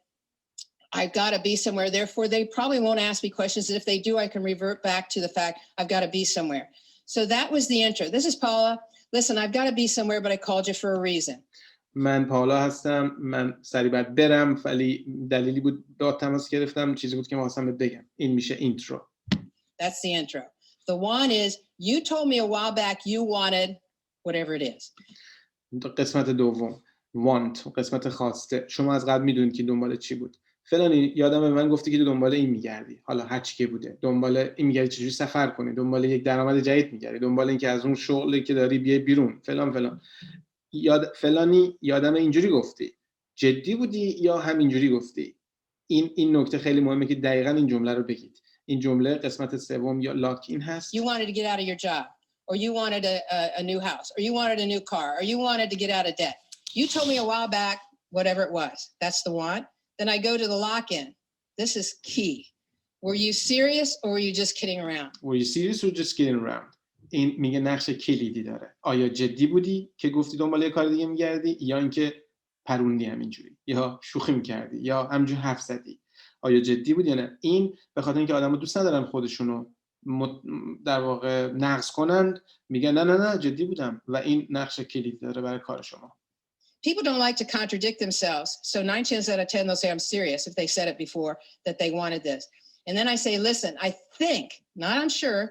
Speaker 2: I've got to be somewhere. Therefore, they probably won't ask me questions. And if they do, I can revert back to the fact I've got to be somewhere. So that was the intro. This is Paula. Listen, I've got to be somewhere, but I called you for a reason.
Speaker 1: من پاولا هستم، من سریع باید برم ولی دلیلی بود با تماس گرفتم، چیزی بود که می‌خواستم بگم. این میشه اینترو.
Speaker 2: That's the intro. The one is you told me a while back you wanted whatever it is.
Speaker 1: قسمت دوم want قسمت خواسته. شما از قبل میدونید که دنبال چی بود. فلانی یادم من گفتی که دنبال این میگردی، حالا هر چی که بوده، دنبال این میگردی چجوری سفر کنی، دنبال یک درآمد جدید میگردی، دنبال این که از اون شغلی که داری بیای بیرون، فلان فلانی یادم اینجوری گفتی، جدی بودی یا همینجوری گفتی. این نکته خیلی مهمه که دقیقاً این جمله رو بگید. این جمله قسمت سوم یا لاک این هست.
Speaker 2: You wanted to get out of your job or you wanted a new house or you wanted a new car or you wanted to get out of debt. You told me a while back whatever it was. That's the one. Then I go to the lock-in. This is key. Were you serious or were you just kidding around?
Speaker 1: Were you serious or just kidding around? این میگه نقش کلیدی داره. آیا جدی بودی که گفتی دنبال یه کار دیگه میگردی یا اینکه پروندی همینجوری یا شوخی میکردی یا همینجوری حرف زدی؟ آیا جدی بود یا نه؟ این به خاطر اینکه آدم‌ها دوست ندارن خودشونو در واقع نقض کنند، میگن نه جدی بودم و این نقش کلیدی داره برای کار شما.
Speaker 2: People don't like to contradict themselves. So 9 times out of 10 they'll say I'm serious if they said it before that they wanted this. And then I say, listen, I think, not I'm sure,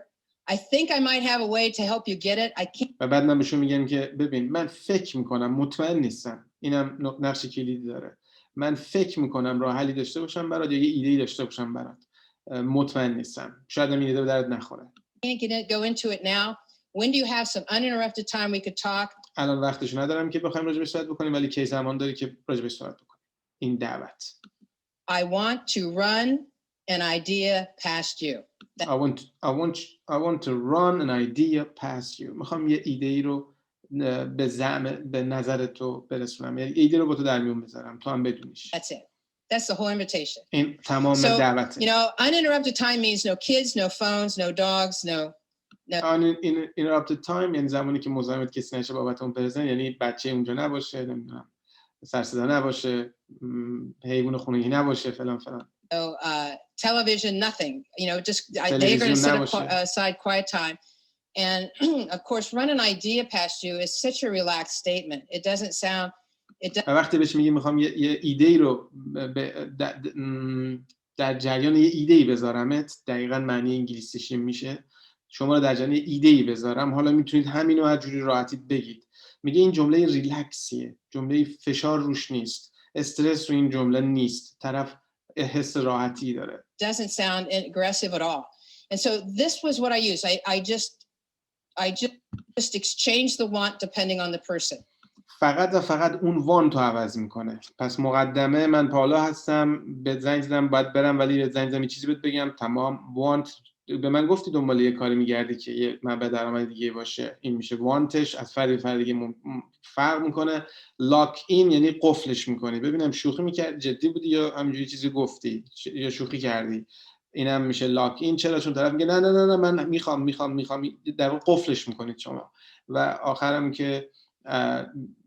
Speaker 2: I think I might have a way to help you get it. I can't.
Speaker 1: و بعد من بهشون میگم که ببین من فکر میکنم، مطمئن نیستم، اینم نقش کلیدی داره، من فکر میکنم راه حلی داشته باشم برات یا یه ایده‌ای داشته باشم برات، مطمئن نیستم، شاید این ایده به درد نخوره.
Speaker 2: Can't go into it now. When do you have some uninterrupted time we could talk?
Speaker 1: الان وقتش ندارم که بخوایم راجع بهش صحبت بکنیم ولی کی زمان داری که راجع بهش صحبت بکنیم. این دعوت.
Speaker 2: I want to run an idea past you.
Speaker 1: I want to run an idea past you. میخوام یه ایده رو به نظر تو برسونم. یعنی ایده رو با تو در میون بذارم تو هم بدونیش.
Speaker 2: That's it. That's the whole invitation.
Speaker 1: این تمام دعوته.
Speaker 2: You know, uninterrupted time means no kids, no phones, no dogs, no.
Speaker 1: Uninterrupted time یعنی زمانی که مزاحمت کسی نشه بابت اون پرزن، یعنی بچه اونجا نباشه، نمیدونم سر صدا نباشه، حیوان خونگی نباشه، فلان.
Speaker 2: So television, nothing. You know, just they're going to set aside quiet time. And of course, run an idea past you is such a relaxed statement. It doesn't sound.
Speaker 1: وقتی بهش میگی میخوام یه ایده رو در جریان یه ایده‌ای بذارمت، دقیقاً معنی انگلیسیش میشه شما رو در جریان ایده‌ای بذارم. حالا میتونید همینو هر جوری راحتی بگید. میگه این جمله ریلکسیه، جمله فشار روش نیست، استرس رو این جمله نیست، طرف حس راحتی داره.
Speaker 2: Doesn't sound aggressive at all. And so this was what I used. I just exchange the want depending on the person.
Speaker 1: فقط اون وانت رو عوض میکنه. پس مقدمه من پاولا هستم، به زنگ زدم باید برم ولی به زنگ زدم چیزی بهت بگم، تمام. وانت به من گفتی دنبال یه کاری میگردی که یه منبع درآمد دیگه باشه. این میشه وانتش، از فرد فرد دیگه فرق میکنه. لاک این یعنی قفلش میکنی. ببینم شوخی میکردی، جدی بودی یا همینجوری چیزی گفتی یا شوخی کردی. اینم میشه لاک این. چرا؟ چون طرف میگه نه نه نه نه من میخوام در اون قفلش میکنید شما. و آخرم که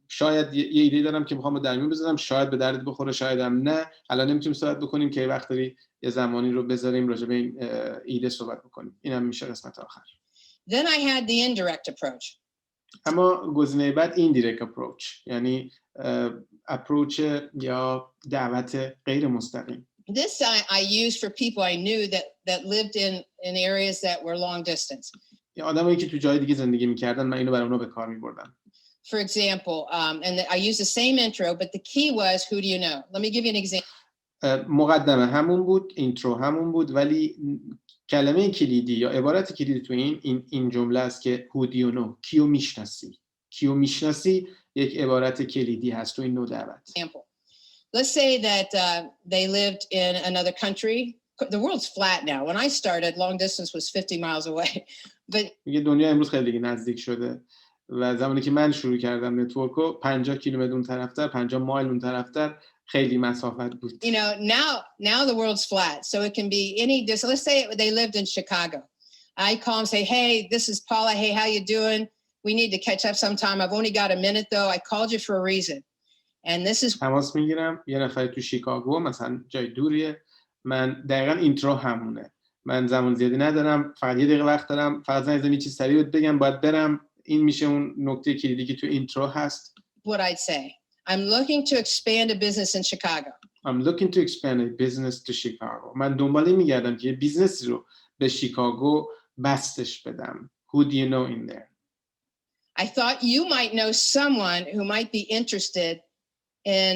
Speaker 1: شاید یه ایده دارم که میخوام با درمیون بذارم، شاید به دردت بخوره، شاید هم نه. الان نمیتونیم صحبت بکنیم که وقت داری یه زمانی رو بذاریم راجع به این ایده صحبت بکنیم. اینم میشه قسمت آخر.
Speaker 2: Then I had the indirect approach.
Speaker 1: اما گزینه بعد indirect approach یعنی اپروچ یا دعوت غیر مستقیم.
Speaker 2: This I used for people I knew that lived in areas that were long distance.
Speaker 1: یا آدمایی که تو جای دیگه زندگی می‌کردن، من اینو برای اونا به کار می‌بردم.
Speaker 2: For example, and I used the same intro, but the key was, who do you know? Let me give you an example.
Speaker 1: مقدمه همون بود، اینترو همون بود، ولی کلمه کلیدی یا عبارت کلیدی تو این جمله است که who do you know؟ کیو میشناسی؟ کیو میشناسی یک عبارت کلیدی هست تو این نوع دعوت.
Speaker 2: Let's say that they lived in another country. The world's flat now. When I started, long distance was 50 miles away. But
Speaker 1: میگه دنیا امروز خیلی نزدیک شده و زمانی که من شروع کردم نتورکو 50 کیلومتر اون طرفتر، 50 مایل اون طرفتر خیلی مسافت بود.
Speaker 2: You know, now the world's flat, so it can be any distance. Let's say they lived in Chicago. I call and say, "Hey, this is Paula. Hey, how you doing? We need to catch up sometime. I've only got a minute though. I called you for a reason." And this is
Speaker 1: تماس میگیرم یه نفر تو شیکاگو، مثلا جای دوریه. من دقیقاً اینترو همونه. من زمان زیادی ندارم، فقط یه دقیقه وقت دارم، فقط زنگ یه چیز سریع بگم باید برم. این میشه اون نکته کلیدی که تو اینترو هست.
Speaker 2: What I'd say. I'm looking to expand a business in Chicago.
Speaker 1: I'm looking to expand a business to Chicago. من دنبال این میگردم که یه بیزنسی رو به شیکاگو بستش بدم. Who do you know in there?
Speaker 2: I thought you might know someone who might be interested in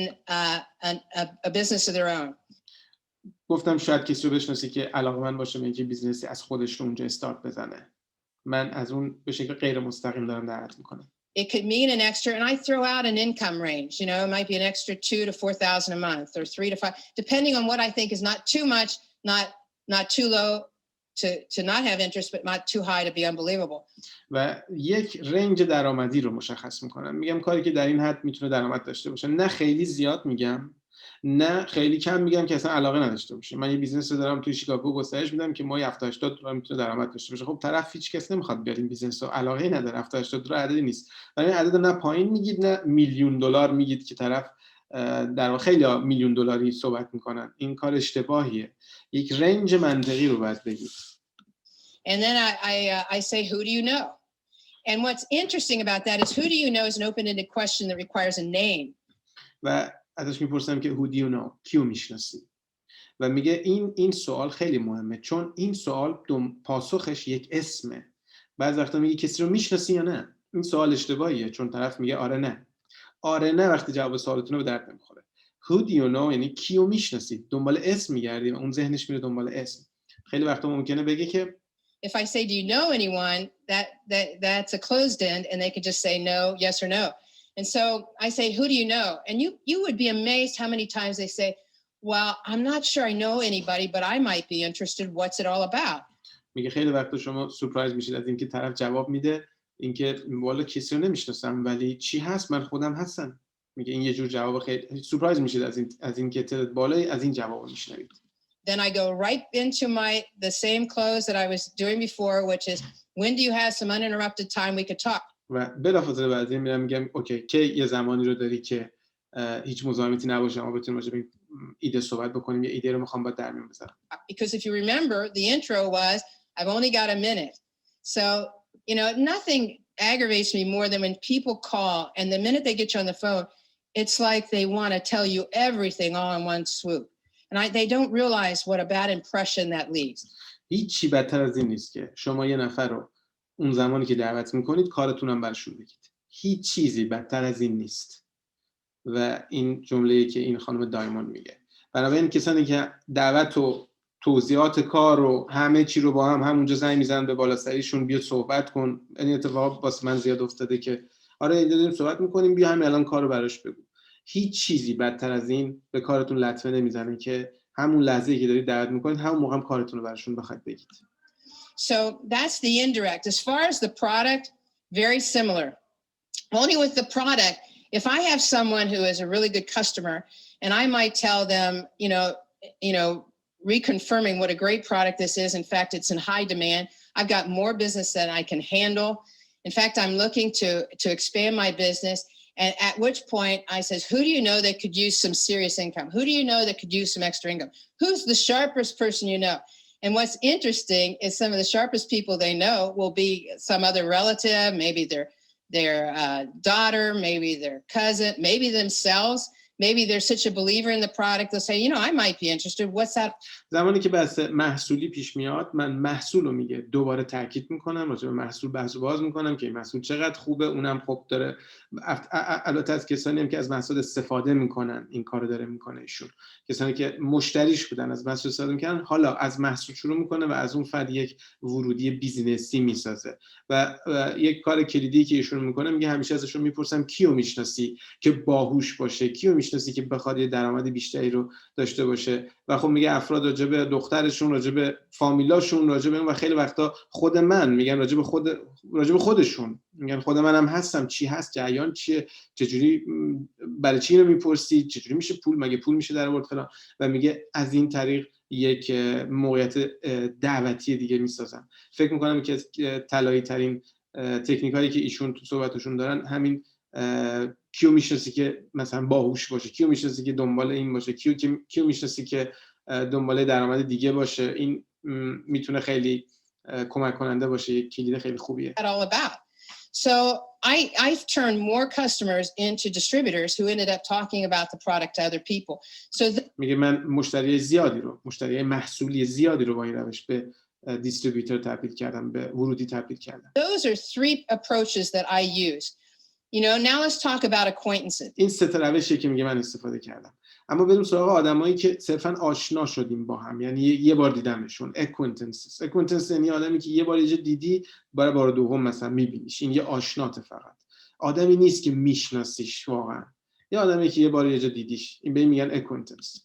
Speaker 2: a business of their own.
Speaker 1: گفتم شاید کسی رو بشناسی که علاقه‌مند باشه به اینکه بیزنسی از خودش رو اونجا استارت بزنه. من از اون به شکل غیر مستقیم دارم دعوت میکنم.
Speaker 2: It could mean an extra, and I throw out an income range. You know, it might be an extra 2 to 4,000 a month, or 3 to 5, depending on what I think is not too much, not too low to not have interest, but not too high to be unbelievable.
Speaker 1: و یک رنج درآمدی رو مشخص میکنم. میگم کاری که در این حد میتونه درآمد داشته باشه. نه خیلی زیاد میگم، نه خیلی کم میگم که اصلا علاقه نداشته باشه. من یه بیزنس دارم توی شیکاگو گسترش میدم که ما 70 دلار میتونه درآمد داشته باشه. خب طرف هیچ کس نمیخواد بیاد این بیزنس رو، علاقه نداره. 70 دلار عددی نیست. ولی عدد نه پایین میگید نه میلیون دلار میگید که طرف در واقع خیلی میلیون دلاری صحبت میکنن. این کار اشتباهیه. یک رنج منطقی رو باید بگید.
Speaker 2: And then I say, who do you know? And what's interesting about that is, who do you know is an open-ended question that requires a name.
Speaker 1: و ازش میپرسم که who do you know؟ کیو میشناسی؟ و میگه این سوال خیلی مهمه، چون این سوال پاسخش یک اسمه. بعضی وقتا میگه کسی رو میشناسی یا نه؟ این سوال اشتباهیه، چون طرف میگه آره نه. آره نه وقتی جواب سوالتون رو به درد نمیخوره. who do you know یعنی کیو میشناسی؟ دنبال اسم میگردی و اون ذهنش میره دنبال اسم. خیلی وقتا ممکنه بگه که
Speaker 2: If I say, do you know anyone, that's a closed end, and they could just say no, yes or no. And so I say, who do you know? And you would be amazed how many times they say, well, I'm not sure I know anybody, but I might be interested. What's it all about?
Speaker 1: میگه خیلی وقتا شما سورپرایز میشید از اینکه طرف جواب میده اینکه والا کسی رو نمیشناسم ولی چی هست، من خودم هستم. میگه این یه جور جواب خیلی سورپرایز میشید از اینکه تعداد بالایی از این جواب میشنوید.
Speaker 2: Then I go right into the same close that I was doing before, which is, when do you have some uninterrupted time we could talk?
Speaker 1: و بلافاصله بعد از این میگم اوکی که یه زمانی رو داری که هیچ مزاحمتی نباشه، ما بتونیم راجع به ایده صحبت بکنیم، یه ایده رو میخوام با درمیون بذارم.
Speaker 2: Because if you remember, the intro was, I've only got a minute. So, you know, nothing aggravates me more than when people call and the minute they get you on the phone, it's like they want to tell you everything all in one swoop. And they don't realize what a bad impression that leaves.
Speaker 1: هیچی بدتر از این نیست که شما یه نفر رو اون زمانی که دعوت میکنید کارتونم برشون بگید. هیچ چیزی بدتر از این نیست. و این جمله‌ای که این خانم دایموند میگه. بنابراین کسانی که دعوت و توضیحات کار رو همه چی رو با هم همونجا زنگ میزنن به بالا سریشون، بیا صحبت کن. این اتفاق واسه من زیاد افتاده که آره داریم صحبت میکنیم، بیا همین الان کارو براش بگو. هیچ چیزی بدتر از این به کارتون لطمه نمیزنه که همون لحظه‌ای که دارید دعوت میکنید همون موقع هم کارتون رو براشون بخواید بگید.
Speaker 2: So that's the indirect. As far as the product, very similar. Only with the product, if I have someone who is a really good customer and I might tell them, reconfirming what a great product this is. In fact, it's in high demand. I've got more business than I can handle. In fact, I'm looking to expand my business. And at which point I says, who do you know that could use some serious income? Who do you know that could use some extra income? Who's the sharpest person you know? And what's interesting is some of the sharpest people they know will be some other relative, maybe their daughter, maybe their cousin, maybe themselves. Maybe they're such a believer in the product, they'll say, I might be interested. What's that?
Speaker 1: زمانی که بحث محصولی پیش میاد، من محصول رو میگه دوباره تاکید میکنم، راجع به محصول بحث باز میکنم که این محصول چقدر خوبه، اونم خب داره البته از کسانی هم که از محصول استفاده میکنن این کارو داره میکنه ایشون، کسانی که مشتریش بودن از محصول استفاده میکنن، حالا از محصول شروع میکنه و از اون فرد یک ورودی بیزینسی میسازه و یک کار کلیدی که ایشون میکنه، میگه همیشه ازشون میپرسم کیو میشناسی که باهوش باشه، کیو میشناسی که بخواد یه درآمد بیشتری رو داشته باشه و خب میگه افراد راجع به دخترشون، راجع به فامیلاشون، راجع به اون و خیلی وقتا خود من میگن راجع به خودشون میگن خود منم هستم، چی هست، جریان چیه، چجوری برای چی اینو میپرسی، چجوری میشه مگه پول میشه در آورد فلان، و میگه از این طریق یک موقعیت دعوتی دیگه میسازن. فکر میکنم که طلایی ترین تکنیکایی که ایشون تو صحبتشون دارن همین کیو میشناسی که مثلا باهوش باشه، کیو میشناسی که دنبال این باشه، کیو میشناسی که دنبال درآمد دیگه باشه. این میتونه خیلی کمک کننده باشه، یک کلید خیلی خوبیه.
Speaker 2: All about. So I've turned more customers into distributors who ended up talking about the product to other people. So
Speaker 1: میگه من مشتری محصولی زیادی رو با این روش به دیستریبیوتور تبدیل کردم، به ورودی تبدیل کردم.
Speaker 2: Those are three approaches that I use. Now let's talk about acquaintances.
Speaker 1: این سه تا روشی که میگه من استفاده کردم. اما بریم سراغ آدمایی که صرفاً آشنا شدیم با هم، یعنی یه بار دیدمشون. acquaintance یعنی آدمی که یه بار یه جا دیدی، برای بار دوم مثلا میبینیش. این یه آشناته، فقط آدمی نیست که میشناسیش واقعا، یه آدمی که یه بار یه جا دیدیش. این به این میگن acquaintance.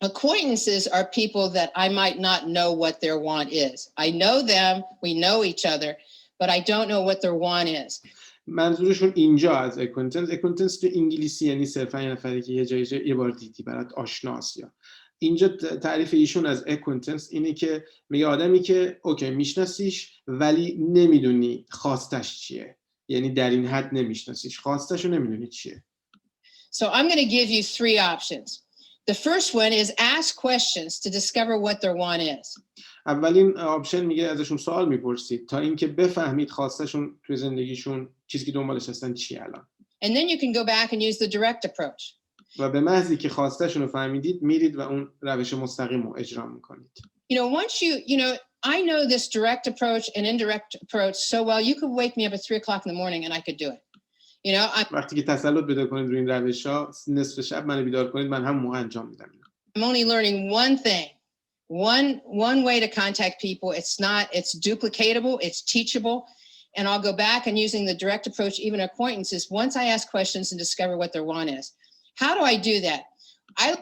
Speaker 2: Acquaintances are people that I might not know what their want is. I know them, we know each other, but I don't know what their want is.
Speaker 1: منظورشون اینجا از اکوینتنس تو انگلیسی یعنی صرفا یه نفری که یه بار دیدی، برات آشناست. یا اینجا تعریف ایشون از اکوینتنس اینه که میگه آدمی که اوکی میشناسیش ولی نمیدونی خواستش چیه، یعنی در این حد نمیشناسیش، خواستش رو نمیدونی چیه.
Speaker 2: So I'm going to give you three options. The first one is ask questions to discover what their want is.
Speaker 1: اولین آپشن میگه ازشون سوال میپرسید تا اینکه بفهمید خواستشون توی زندگیشون، چیزی که دنبالش هستن چی الان.
Speaker 2: And then you can go back and use the direct approach.
Speaker 1: و به محضی که خواستشون رو فهمیدید میرید و اون روش مستقیم رو اجرا میکنید.
Speaker 2: Once I know this direct approach and indirect approach so well, you could wake me up at 3:00 in the morning and I could do it.
Speaker 1: وقتی که تسلط پیدا کنید روی این روش‌ها، نصف شب منو بیدار کنید، من هم موقع انجام میدم.
Speaker 2: I'm only learning one thing. One way to contact people. It's duplicatable, it's teachable, and I'll go back and using the direct approach, even acquaintances, once I ask questions and discover what their want is. How do I do that?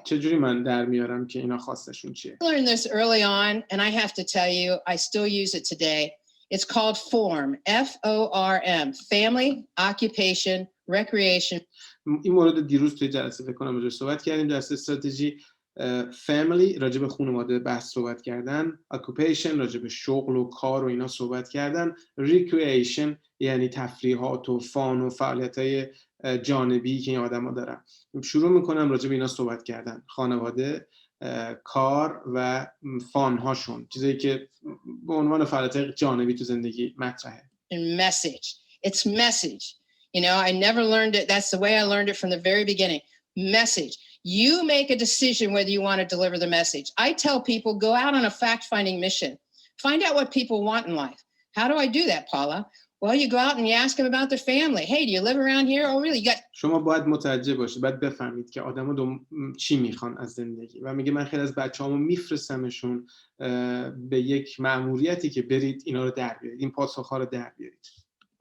Speaker 1: چجوری من در میارم که اینا خواستشون چیه؟
Speaker 2: I learned this early on, and I have to tell you, I still use it today. It's called FORM, F-O-R-M, Family, Occupation, Recreation.
Speaker 1: این مورد دیروز توی جلسه فکر کنم راجعش صحبت کردیم، در استراتژی family راجع به خانواده بحث صحبت کردن، occupation راجع به شغل و کار و اینا صحبت کردن، recreation یعنی تفریحات و فان و فعالیت‌های جانبی که این آدم‌ها دارن. شروع می‌کنم راجع به اینا صحبت کردن، خانواده، کار و فان هاشون، چیزایی که به عنوان فعالیت جانبی تو زندگی مطرحه.
Speaker 2: Message. It's message. I never learned it. That's the way I learned it from the very beginning. Message. You make a decision whether you want to deliver the message. I tell people, go out on a fact-finding mission. Find out what people want in life. How do I do that, Paula? Well, you go out and you ask them about their family. Hey, do you live around here? Oh, really?
Speaker 1: شما باید متوجه باشید، باید بفهمید که آدما چی میخوان از زندگی. و میگه من خیلی از بچه‌هامو میفرستمشون به یک مأموریتی که برید اینا رو در بیارید، این پاسخ‌ها رو در بیارید.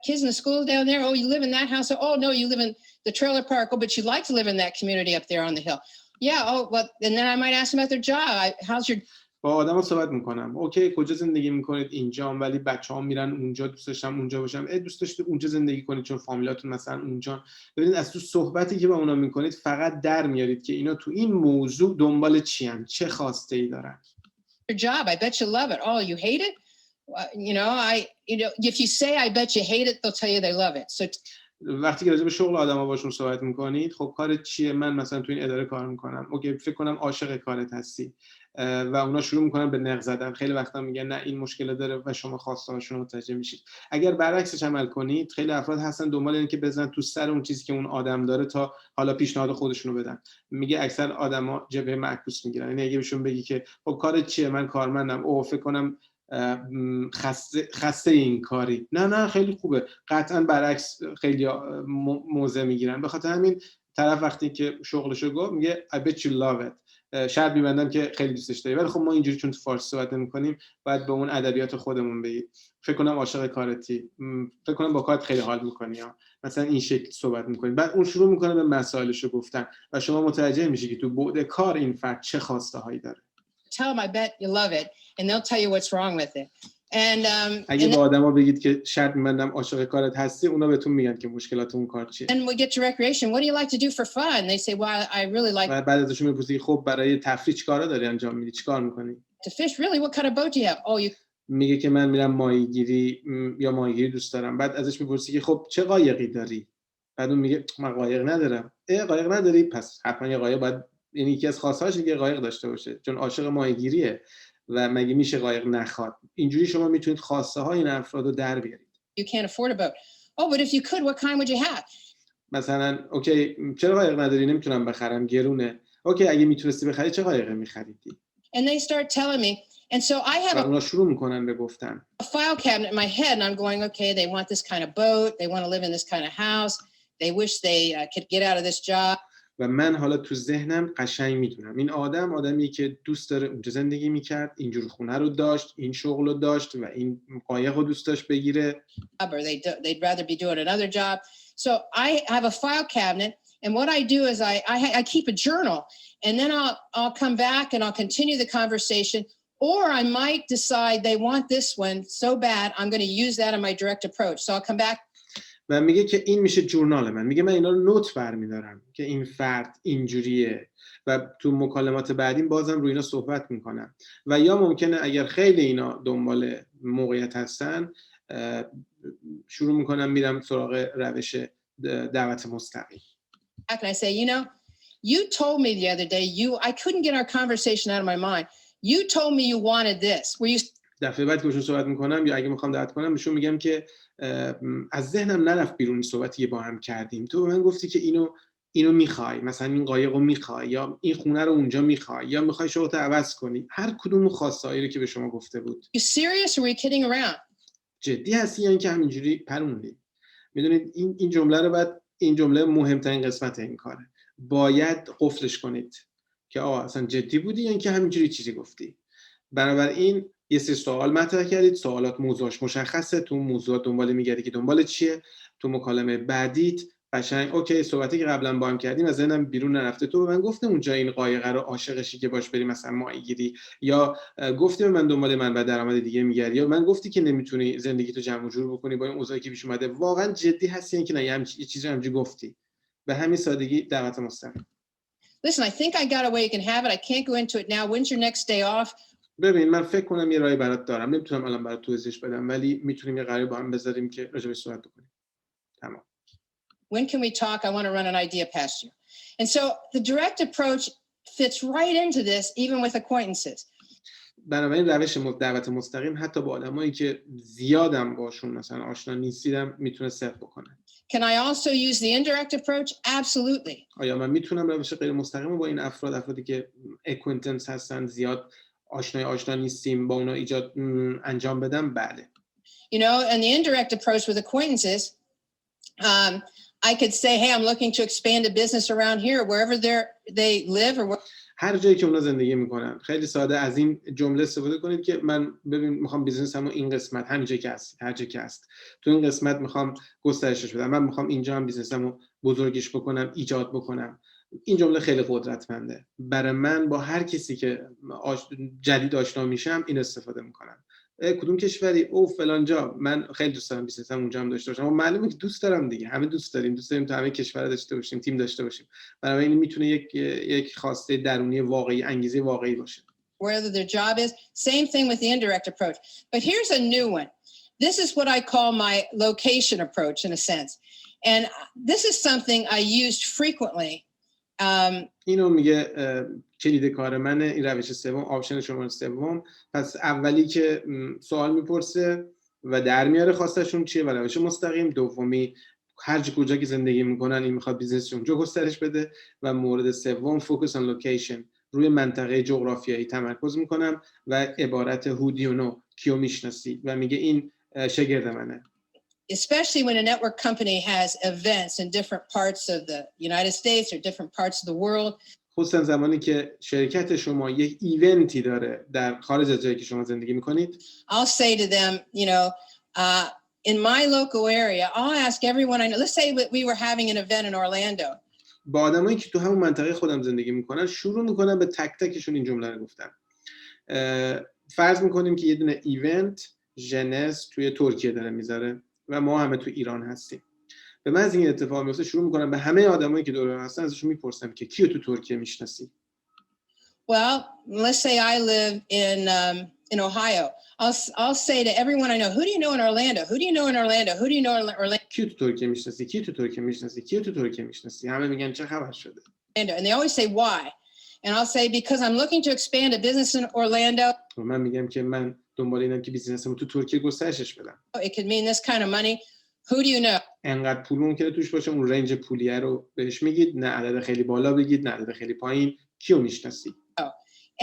Speaker 2: Kids in the schools down there, oh, you live in that house. Oh, no, you live in the trailer park. Oh, but you like to live in that community up there on the hill. Yeah, oh, well, and then I might ask them about their job. How's your...
Speaker 1: با آدما صحبت میکنم. اوکی کجا زندگی میکنید؟ اینجا، ولی بچه‌ها میرن اونجا، دوست داشتم اونجا باشم. دوست داشتید اونجا زندگی کنید چون فامیلاتون مثلا اونجا. ببینید از تو صحبتی که با اونا میکنید فقط در میارید که اینا تو این موضوع دنبال چی ان، چه خواسته ای دارن.
Speaker 2: Your job, I bet you love it. Oh, you hate it? If you say I bet you hate it, they'll tell you they love it. So
Speaker 1: وقتی که راجع به شغل آدما باشون صحبت میکنید، خب کارت چیه؟ من مثلا تو این اداره کار میکنم. اوکی فکر کنم عاشق کارت هستی و اونا شروع میکنن به نق زدن. خیلی وقتا میگن نه این مشکل داره و شما خواسته هاشون رو متوجه میشید. اگر برعکسش عمل کنید، خیلی افراد هستن دنبال اینه که بزنن تو سر اون چیزی که اون آدم داره تا حالا پیشنهاد خودشون رو بدن. میگه اکثر آدما جبهه معکوس میگیرن. یعنی اگه بهشون بگی که خب کارت چیه؟ من کارمندم. اوه فکر کنم خسته این کاری. نه خیلی خوبه. قطعا برعکس خیلی موضع میگیرن. به خاطر همین طرف وقتی که شغلشو گفت میگه I bet you love it. شرط می‌بندم که خیلی دوستش داری. ولی خب ما اینجوری چون تو فارسی صحبت نمی‌کنیم باید به اون ادبیات خودمون بگیم. فکر کنم عاشق کارتی. فکر کنم با کارت خیلی حال می‌کنی ها. مثلا این شکل صحبت می‌کنیم. بعد اون شروع می‌کنه به مسائلشو گفتن و شما متوجه میشی که تو بعد کار این فرد چه خواسته‌هایی داره.
Speaker 2: Tell them I bet you love it and they'll tell you what's wrong with it. And
Speaker 1: اگه با آدما بگید که شرط می‌بندم عاشق کارت هستی، اونا بهتون میگن که مشکلات اون کار چیه.
Speaker 2: And we get to recreation. What do you like to do for fun? They say, well, I really like
Speaker 1: بعد ازشون میپرسی خب برای تفریح چیکارا داری انجام میدی؟ چیکار می‌کنی؟
Speaker 2: to fish. Really, what kind of boat do you have? Oh, you
Speaker 1: میگه که من میرم ماهیگیری یا ماهیگیری دوست دارم. بعد ازش میپرسی که خب چه قایقی داری؟ بعد اون میگه من قایق ندارم. قایق نداری؟ پس حتما یه قایق باید، یعنی یکی از خواستهاش اینه که قایق داشته باشه چون عاشق ماهیگیریه و مگه میشه قایق نخواد. اینجوری شما میتونید خواسته های این افراد رو در بیارید.
Speaker 2: you can't afford a boat. Oh, but if you could, what kind would you have?
Speaker 1: مثلا اوکی چرا قایق نداری؟ نمیتونم بخرم، گرونه. اوکی اگه میتونستی بخری چه قایقی میخریدی؟
Speaker 2: And they start telling me. And so I have
Speaker 1: اونا شروع میکنن به گفتن.
Speaker 2: a file cabinet in my head and I'm going, okay, they want this kind of boat. They want to live in this kind of house. They wish they could get out of this job.
Speaker 1: و من حالا تو ذهنم قشنگ میدونم این آدمی که دوست داره اونجا زندگی میکرد، اینجور خونه رو داشت، این شغل رو داشت و این قایق رو دوست داشت بگیره.
Speaker 2: Or they'd rather be doing another job. So I have a file cabinet and what I do is I keep a journal and then I'll come back and I'll continue the conversation. Or I might decide they want this one so bad, I'm going to use that in my direct approach. So I'll come back.
Speaker 1: و میگه که این میشه جورنال من. میگه من اینا رو نوت برمیدارم که این فرد اینجوریه و تو مکالمات بعدیم بازم روی اینا صحبت میکنم. و یا ممکنه اگر خیلی اینا دنبال موقعیت هستن شروع میکنم میرم سراغ روش دعوت مستقیم.
Speaker 2: And I say, you told me the other day, I couldn't get our conversation out of my mind. You told me you wanted this. Were you
Speaker 1: دفعه بعد که بهشون صحبت میکنم یا اگه میخوام دعوت کنم بهشون میگم که از ذهنم نرفت بیرون این صحبتی که با هم کردیم. تو به من گفتی که اینو میخوای، مثلا این قایقو میخوای یا این خونه رو اونجا میخوای یا میخوای شغلت عوض کنی. هر کدوم خواستهایی رو که به شما gofte بود.
Speaker 2: You serious or were you kidding around?
Speaker 1: جدی هستی یا اینکه همینجوری پروندی؟ میدونید این جمله رو بعد، این جمله مهمترین قسمت این کاره. باید قفلش کنید که آقا اصلا جدی بودی یا اینکه همینجوری چیزی گفتی. بنابراین یه سری سوال مطرح کردید، سوالات موضوعش مشخصه، تو موضوع دنبال میگردی که دنبال چیه، تو مکالمه بعدیت قشنگ اوکی صحبتی که قبلا با هم کردیم از ذهنم بیرون نرفته. تو به من گفتی اونجا این قایقه رو عاشقشی که باش بری مثلا ماهیگیری، یا گفتی به من دنبال من و درآمد دیگه میگردی، یا من گفتی که نمیتونی زندگی تو جمع و جور بکنی با این اوضاعی که پیش اومده. واقعا جدی هستی اینکه نه یه چیزی همینجوری گفتی؟ به همین سادگی دعوت مستقیم.
Speaker 2: Listen, I think I got a way you can have it. I can't go into it now. When's your next day off?
Speaker 1: ببین من فکر کنم یه راهی برات دارم، نمیتونم الان برات توضیحش بدم ولی میتونیم یه قراری با هم بذاریم که راجعش صحبت بکنیم. تمام.
Speaker 2: When can we talk? I want to run an idea past you. And so the direct approach fits right into this, even with acquaintances.
Speaker 1: بنابراین روش دعوت مستقیم حتی با آدمایی که زیادم باشون مثلا آشنا نیستیدم میتونه صرف بکنه.
Speaker 2: Can I also use the indirect approach? Absolutely.
Speaker 1: آیا من میتونم روش غیر مستقیم با این افرادی که acquaintance هستن، زیاد آشنا نیستیم، با اونا انجام بدم؟ بله.
Speaker 2: You know, and the indirect approach with acquaintances, I could say, hey, I'm looking to expand a business around here, wherever they live or
Speaker 1: هر جایی که اونا زندگی میکنن. خیلی ساده از این جمله استفاده کنید که من میخوام بیزنسمو این قسمت همین جایی که هست، هر جایی که هست تو این قسمت میخوام گسترشش بدم، من میخوام اینجا هم بیزنسمو بزرگش بکنم، ایجاد بکنم این جمله خیلی قدرتمنده. برای من با هر کسی که جدید آشنا میشم این استفاده میکنم. کدوم کشوری؟ او فلان جا. من خیلی دوست دارم بیزنسم اونجا هم داشته باشم. اما معلومه که دوست دارم دیگه. همه دوست داریم تو همه کشورها داشته باشیم، تیم داشته باشیم. برای این میتونه یک خواسته درونی واقعی، انگیزه واقعی باشه.
Speaker 2: Wherever their job is. Same thing with the indirect approach. But here's a new one. This is what I call my location approach in a sense. And this is something I used frequently.
Speaker 1: اینو میگه کلید کار منه، این روش سوم، آپشن شماره سوم. پس اولی که سوال میپرسه و در میاره خواستشون چیه و روش مستقیم. دومی هر کجا که زندگی میکنن این میخواد بیزنسشون اونجا گسترش بده. و مورد سوم فوکس آن لوکیشن، روی منطقه جغرافیایی تمرکز میکنم و عبارت who do you know، کیو میشناسی، و میگه این شاگرد منه.
Speaker 2: Especially when a network company has events in different parts of the United States or different parts of the world.
Speaker 1: خصوصا زمانی که شرکت شما یک ایونتی داره در خارج از جایی که شما زندگی میکنید.
Speaker 2: I'll say to them, you know, in my local area, I'll ask everyone I know. Let's say we were having an event in Orlando.
Speaker 1: با آدمایی که تو همون منطقه خودم زندگی میکنن شروع میکنم به تک تکشون این جمله رو گفتن. فرض میکنیم که یه دونه ایونت ژنس توی ترکیه داره میذاره و ما همه تو ایران هستیم. به من از این اتفاق میفته شروع میکنم به همه آدمایی که دور هستن ازشون میپرسم که کیو تو ترکیه میشناسی.
Speaker 2: Well, let's say I live in Ohio. I'll say to everyone I know, who do you know in Orlando? Who do you know in Orlando? Who do you know in Orlando?
Speaker 1: کیو تو ترکیه میشناسی؟ کیو تو ترکیه میشناسی؟ کیو تو ترکیه میشناسی؟ همه میگن چه خبر شده؟
Speaker 2: And they always say why. And I'll say because I'm looking to expand a business in Orlando.
Speaker 1: من میگم که من دنبال اینم که بیزینسمو تو ترکیه گسترشش بدم.
Speaker 2: It could mean this kind of money. Who do you know?
Speaker 1: انقدر پول ممکنه توش باشه، اون رنج پولیه رو بهش میگید، نه عدد خیلی بالا بگید، نه عدد خیلی پایین. کیو میشناسی؟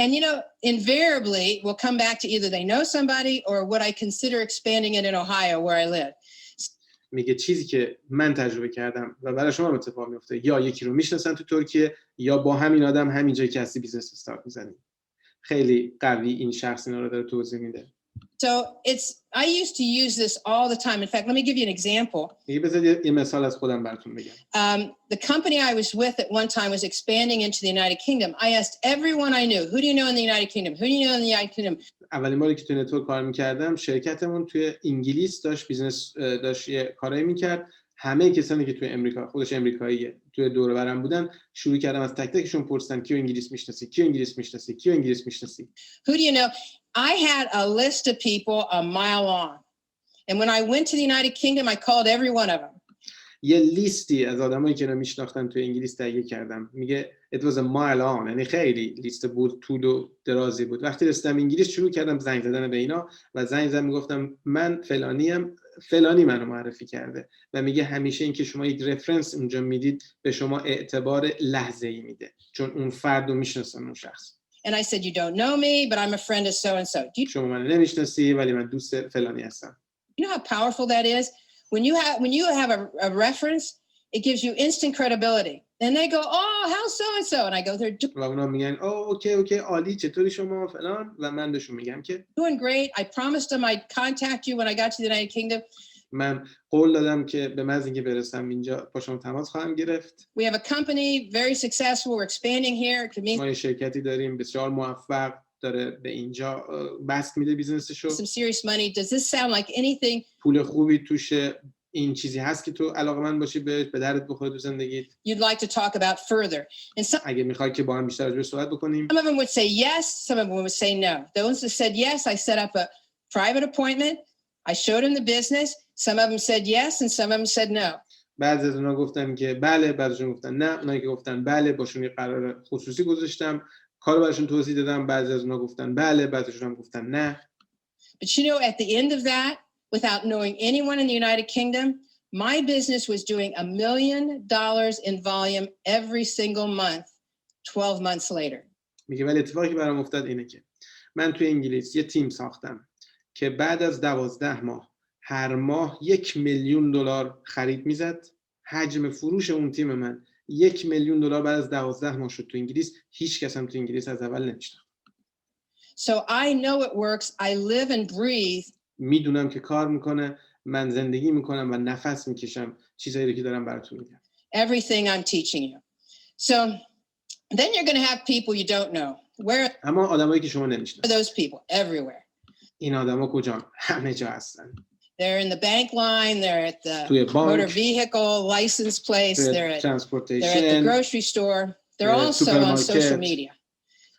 Speaker 2: And you know, invariably we'll come back to either they know somebody or would I consider expanding it in Ohio where I live.
Speaker 1: میگه چیزی که من تجربه کردم و برای شما اتفاق میفته، یا یکی رو میشناسن تو ترکیه یا با همین آدم همین جایی که هستی بیزنس استارت میزنی. خیلی قوی این شخص اینا رو داره توضیح میده.
Speaker 2: So I used to use this all the time. In fact, let me give you an example.
Speaker 1: میگه بذارید یه مثال از خودم براتون بگم.
Speaker 2: The company I was with at one time was expanding into the United Kingdom. I asked everyone I knew, who do you know in the United Kingdom? Who do you know in the United Kingdom?
Speaker 1: اولین باری که تو نتورک کار می‌کردم، شرکتمون توی انگلیس داشت یه کارایی می‌کرد. همه کسانی که توی امریکا، خودش امریکاییه، توی دور و برم بودن، شروع کردم از تک تکشون پرسیدن کیو انگلیس میشناسی، کیو انگلیس میشناسی، کیو انگلیس میشناسی.
Speaker 2: Who do you know? I had a list of people a mile long. And when I went to the United Kingdom, I called every one of them.
Speaker 1: یه لیستی از آدمایی که رو میشناختن توی انگلیس تهیه کردم. میگه it was a mile long، یعنی خیلی لیست بود، طول و درازی بود. وقتی رسیدم انگلیس شروع کردم زنگ زدن به اینا و زنگ زدم میگفتم من فلانیم، فلانی منو معرفی کرده. و میگه همیشه این که شما یک رفرنس اونجا میدید به شما اعتبار لحظه‌ای میده، چون اون فرد رو میشناسن اون شخص.
Speaker 2: And I said you don't know me, but I'm a friend of so and so.
Speaker 1: شما منو نمیشناسی ولی من دوست فلانی هستم.
Speaker 2: You know how powerful that is? When you have a reference, it gives you instant credibility. Then they go, "Oh, how's so and so?" And I go, "They're
Speaker 1: و اونا میگن اوکی عالی، چطوری شما فلان، و من بهشون میگم که
Speaker 2: doing great. I promised them I'd contact you when I got to the United Kingdom.
Speaker 1: من قول دادم که به محض اینکه برسم اینجا با شما تماس خواهم گرفت.
Speaker 2: We have a company very successful. We're expanding here. It could mean
Speaker 1: ما یه شرکتی داریم بسیار موفق، داره به اینجا بست میده بیزنسشو.
Speaker 2: some serious money. Does this sound like anything?
Speaker 1: پول خوبی توشه. این چیزی هست که تو علاقه‌مند باشی به درت بخوره تو زندگیت.
Speaker 2: You'd like to talk about further. And some
Speaker 1: اگه میخوای که با هم بیشتر راجع صحبت بکنیم.
Speaker 2: of them would say yes, some of them would say no. The ones that said yes, I set up a private appointment. I showed them the business. Some of them said yes and some of them said no.
Speaker 1: بعضی از اونها گفتن که بله، بعضیشون گفتن نه. اونایی که گفتن بله باشون یه قرار خصوصی گذاشتم، کارو براشون توضیح دادم. بعضی از اونها گفتن بله، بعضیشون هم گفتن نه.
Speaker 2: But you know, at the end of that, without knowing anyone in the United Kingdom, my business was doing $1 million in volume every single month 12 months later.
Speaker 1: میگه ولی اتفاقی که برام افتاد اینه که من توی انگلیس یه تیم ساختم که بعد از 12 ماه هر ماه $1,000,000 خرید میزد. حجم فروش اون تیم من $1,000,000 بعد از 12 ماه شد تو انگلیس. هیچ کس هم تو انگلیس از اول نمی‌شناخت.
Speaker 2: So I know it works. I live and breathe.
Speaker 1: میدونم که کار میکنه، من زندگی میکنم و نفس میکشم چیزایی رو که دارم براتون میگم.
Speaker 2: Everything I'm teaching you. So then you're going to have people you don't know. Where
Speaker 1: اما آدمایی که شما
Speaker 2: are
Speaker 1: نمیشناسید.
Speaker 2: those people? Everywhere.
Speaker 1: این آدما کجان؟ همه جا هستن.
Speaker 2: They're in the bank line, they're at the
Speaker 1: توی
Speaker 2: motor
Speaker 1: بانک،
Speaker 2: vehicle license place,
Speaker 1: توی
Speaker 2: they're at the
Speaker 1: ترانسپورتیشن،
Speaker 2: grocery store. They're
Speaker 1: توی
Speaker 2: also on social
Speaker 1: سوپرمارکت،
Speaker 2: media.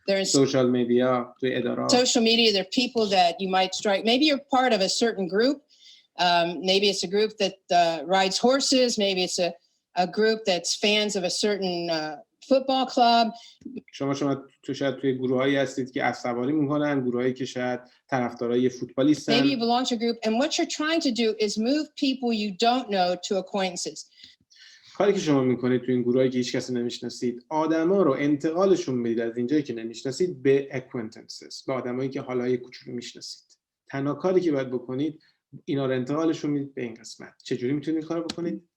Speaker 2: They're in
Speaker 1: سوشال میدیا، توی ادارات.
Speaker 2: social media. They're people that you might strike. Maybe you're part of a certain group. Maybe it's a group that rides horses. Maybe it's a group that's fans of a certain football club.
Speaker 1: شما شاید توی گروهایی هستید که اسب‌سواری میکنن، گروهایی که شاید طرفدارای فوتبالیستن.
Speaker 2: Maybe you belong to a group, and what you're trying to do is move people you don't know to acquaintances.
Speaker 1: کاری که شما میکنید توی این گروهایی که هیچ کسی نمیشناسید، آدما رو انتقالشون میدید از اینجایی که نمیشناسید به acquaintances، به آدمایی که حالا یه کوچولو میشناسید. تنها کاری که باید بکنید اینا رو انتقالشون میدید به این قسمت. چجوری میتونید این کارو بکنید؟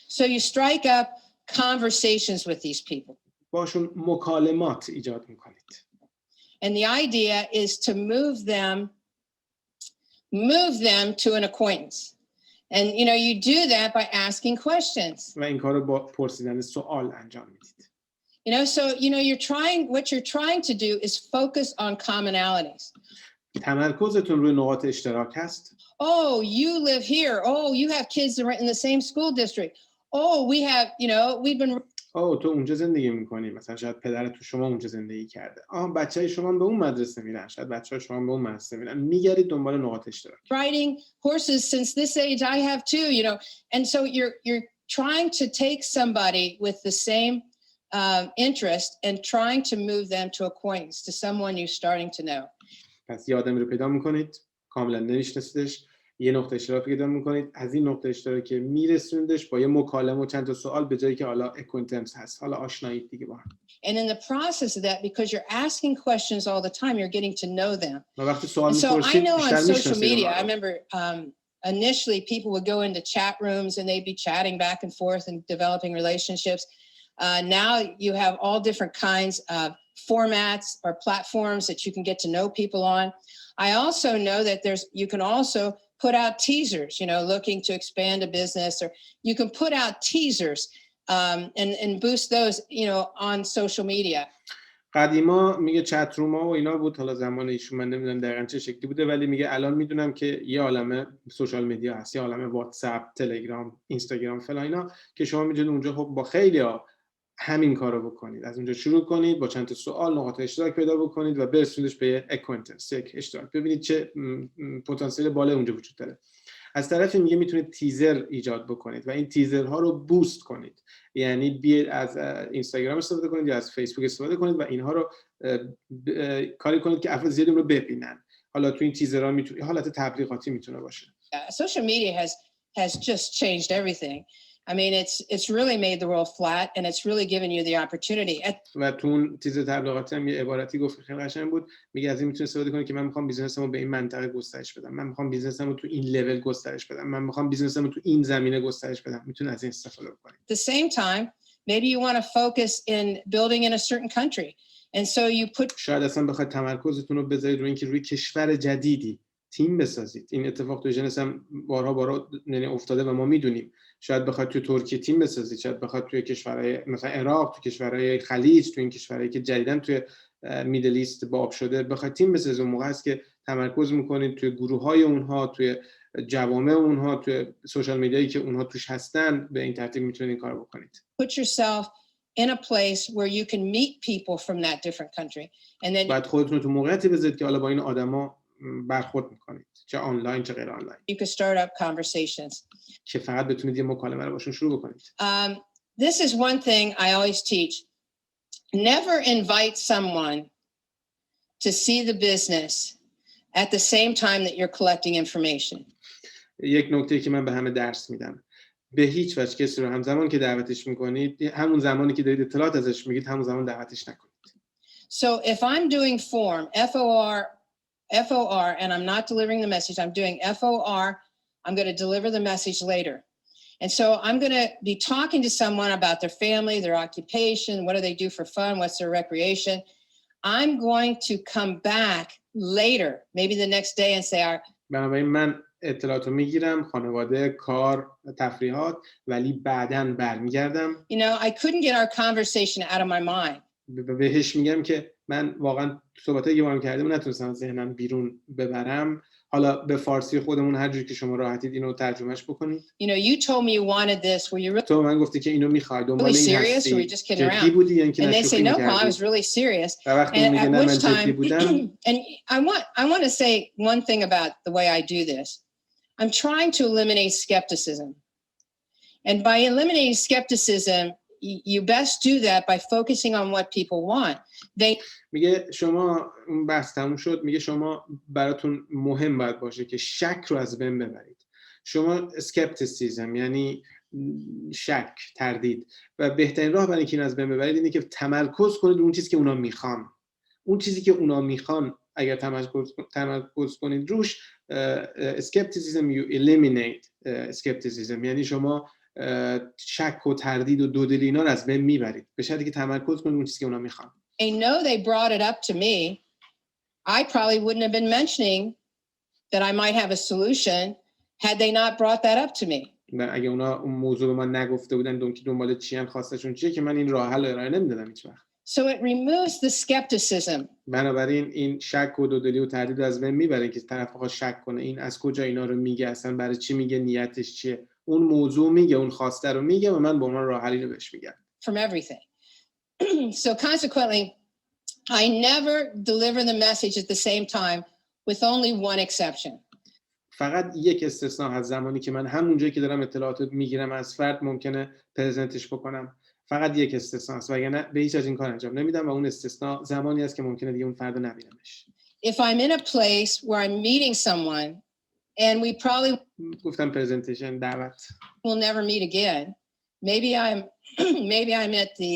Speaker 2: So you strike up conversations with these people.
Speaker 1: باشون مکالمات ایجاد میکنید.
Speaker 2: And the idea is to move them to an acquaintance. And you know, you do that by asking questions.
Speaker 1: و این کارو با پرسیدن سوال انجام میدید.
Speaker 2: You know, so you know, what you're trying to do is focus on commonalities.
Speaker 1: تمرکزتون روی نقاط اشتراک هست.
Speaker 2: Oh, you live here. Oh, you have kids that are in the same school district. Oh, we have, you know, we've been
Speaker 1: تو اونجا زندگی میکنی، مثلا شاید پدرت تو شما اونجا زندگی کرده. بچهای شما به اون مدرسه میرن، شاید بچهای شما به اون مدرسه میرن. میگردید دنبال نقاط اشتراک.
Speaker 2: riding horses since this age. I have too, you know. And so you're trying to take somebody with the same interest and trying to move them to acquaintance, to someone you're starting to know.
Speaker 1: پس یه آدمی رو پیدا میکنید، کاملا نمیشناسیدش، یه نقطه اشتراک پیدا میکنید، از این نقطه اشتراکی میرسوندش با یه مکالمه و چند تا سوال به جایی که حالا acquaintance هست، حالا آشنایی دیگه با هم.
Speaker 2: And in the process of that, because you're asking questions all the time, you're getting to know them.
Speaker 1: و وقتی سوال
Speaker 2: So I
Speaker 1: میپرسید
Speaker 2: know on
Speaker 1: بیشتر
Speaker 2: social
Speaker 1: میشناسید.
Speaker 2: media, I remember initially people would go into chat rooms and they'd be chatting back and forth and developing relationships. Now you have all different kinds of formats or platforms that you can get to know people on. I also know that you can also put out teasers, you know, looking to expand a business, or you can put out teasers and boost those, you know, on social media.
Speaker 1: قدیما میگه چت روما و اینا بود، حالا زمان ایشون من نمیدونم دقیقاً چه شکلی بوده، ولی میگه الان میدونم که یه عالمه سوشال میدیا هست، یه عالمه واتساپ، تلگرام، اینستاگرام فلان اینا که شما میتونید اونجا خب با خیلی‌ها همین کارو بکنید. از اونجا شروع کنید، با چند تا سوال نقاط اشتراک پیدا بکنید و برسونیدش به acquaintance، یک اشتراک. ببینید چه پتانسیل بالا اونجا وجود داره. از طرفی میگه میتونید تیزر ایجاد بکنید و این تیزرها رو بوست کنید. یعنی بیاید از اینستاگرام استفاده کنید یا از فیسبوک استفاده کنید و اینها رو کاری کنید که افراد زیادی رو ببینن. حالا تو این تیزرها میتونه حالت تبلیغاتی میتونه باشه.
Speaker 2: Social media has just changed everything. I mean, it's really made the world flat, and it's really given you the opportunity.
Speaker 1: و تو اون تیزر تبلیغاتی هم یه عبارتی گفت خیلی قشنگ بود. میگه از این میتونید استفاده کنید که من میخوام بیزنسمو به این منطقه گسترش بدم، من میخوام بیزنسمو تو این لول گسترش بدم، من میخوام بیزنسمو تو این زمینه گسترش بدم. میتونید از این استفاده کنید.
Speaker 2: At the same time, maybe you want to focus in building in a certain country, and so you put.
Speaker 1: شاید اصلا بخواید تمرکزتون رو بذارید روی اینکه روی کشور جدیدی تیم بسازید. این اتفاق تو جنس هم بارها یعنی افتاده و ما میدونیم. شاید بخواد تو ترکیه تیم بسازید، شاید بخواد توی کشورهای مثلا عراق، تو کشورهای خلیج، تو این کشورهایی که جدیداً توی میدل ایست باب شده بخواد تیم بسازید. اون موقع است که تمرکز میکنید توی گروه‌های اونها، توی جوامع اونها، توی سوشال میدیایی که اونها توش هستن. به این ترتیب میتونید این کارو بکنید.
Speaker 2: Put yourself in a place where you can meet people from that different country, and then
Speaker 1: بعد خودتون تو موقعیتی بذارید که حالا با این آدما برخورد میکنید، چه آنلاین چه غیر آنلاین.
Speaker 2: you can start up conversations.
Speaker 1: که فقط بتونید یه مکالمه رو باشون شروع بکنید.
Speaker 2: This is one thing I always teach. Never invite someone to see the business at the same time that you're collecting information.
Speaker 1: یک نکته که من به همه درس میدم. به هیچ وجه کسی رو همزمان که دعوتش میکنید، همون زمانی که دارید اطلاعات ازش میگید، همون زمان دعوتش نکنید.
Speaker 2: So if I'm doing form, FOR, and I'm not delivering the message, I'm doing FOR, I'm going to deliver the message later. And so I'm going to be talking to someone about their family, their occupation, what do they do for fun, what's their recreation. I'm going to come back later, maybe the next day, and say,
Speaker 1: بنابراین من اطلاعات رو میگیرم، خانواده، کار، تفریحات، ولی بعداً برمیگردم.
Speaker 2: You know, I couldn't get our conversation out of my mind.
Speaker 1: بهش میگم که من واقعا صحبتایی که با هم کردیم نتونستم از ذهنم بیرون ببرم. حالا به فارسی خودمون هر جوری که شما راحتید اینو ترجمهش بکنید.
Speaker 2: You know, you told me you wanted this. Were you really
Speaker 1: تو من گفتی که اینو میخوای، دنبال این
Speaker 2: serious or were you
Speaker 1: هستی،
Speaker 2: just kidding
Speaker 1: جدی
Speaker 2: around?
Speaker 1: بودی یا اینکه
Speaker 2: And they say,
Speaker 1: نشوخی
Speaker 2: no, Paul, I
Speaker 1: میکردی؟
Speaker 2: was really serious.
Speaker 1: و وقتی
Speaker 2: And
Speaker 1: میگه
Speaker 2: at
Speaker 1: نه من
Speaker 2: which
Speaker 1: جدی
Speaker 2: time,
Speaker 1: بودم.
Speaker 2: and I want to say one thing about the way I do this. I'm trying to eliminate skepticism. And by eliminating skepticism, you best do that by focusing on what people want.
Speaker 1: میگه شما اون بحث تموم شد، میگه شما براتون مهم باید باشه که شک رو از بین ببرید. شما اسکپتیسیزم یعنی شک، تردید، و بهترین راه برای اینکه این از بین ببرید اینه که تمرکز کنید اون چیزی که اونا میخوان. اون چیزی که اونا میخوان اگر تمرکز کنید روش، اسکپتیسیزم you eliminate اسکپتیسیزم، یعنی شما شک و تردید و دودلی اینا رو از بین میبرید به شرطی که تمرکز کنید اون چیزی که اونا میخوان.
Speaker 2: They know they brought it up to me. I probably wouldn't have been mentioning that I might have a solution had they not brought that up to me.
Speaker 1: اگه اونا اون موضوع به من نگفته بودن که دنبال چی ان، خواستشون چیه، که من این راه حل ارائه نمیدادم هیچ وقت.
Speaker 2: So it removes the skepticism.
Speaker 1: بنابراین این شک و دودلی و تردید از بین میبره که طرف بخواد شک کنه این از کجا اینا رو میگه، اصلا برای چی میگه، نیتش چیه. اون موضوع میگه، اون خواسته رو میگه و من به عنوان راه حلی رو بهش میگم.
Speaker 2: From everything. So consequently, I never deliver the message at the same time with only one exception.
Speaker 1: فقط یک استثناء هست، زمانی که من همون جایی که دارم اطلاعات میگیرم از فرد ممکنه پرزنتش بکنم. فقط یک استثناء است، وگرنه به هیچ وجه این کار انجام نمیدم و اون استثناء زمانی است که ممکنه دیگه اون فرد رو نبینمش.
Speaker 2: If I'm in a place where I'm meeting someone and we probably
Speaker 1: گفتم پرزنتیشن، دعوت.
Speaker 2: we'll never meet again. Maybe I'm at the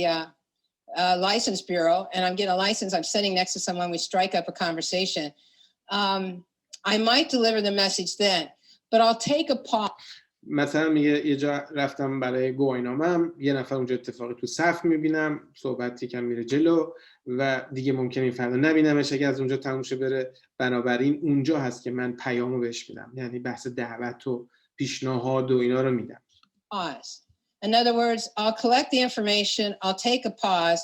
Speaker 2: license bureau and I'm getting a license. I'm sitting next to someone. We strike up a conversation. I might deliver the message then, but I'll take a pause.
Speaker 1: مثلا میگه یه جا رفتم برای گواهینامه‌ام، یه نفر اونجا اتفاقی تو صف میبینم، صحبتی که میره جلو و دیگه ممکنه این فردا نبینمش اگه از اونجا تموم شه بره. بنابراین اونجا هست که من پیامو بهش میدم، یعنی بحث دعوت و پیشنهاد و اینا رو میدم.
Speaker 2: Pause. In other words, I'll collect the information, I'll take a pause,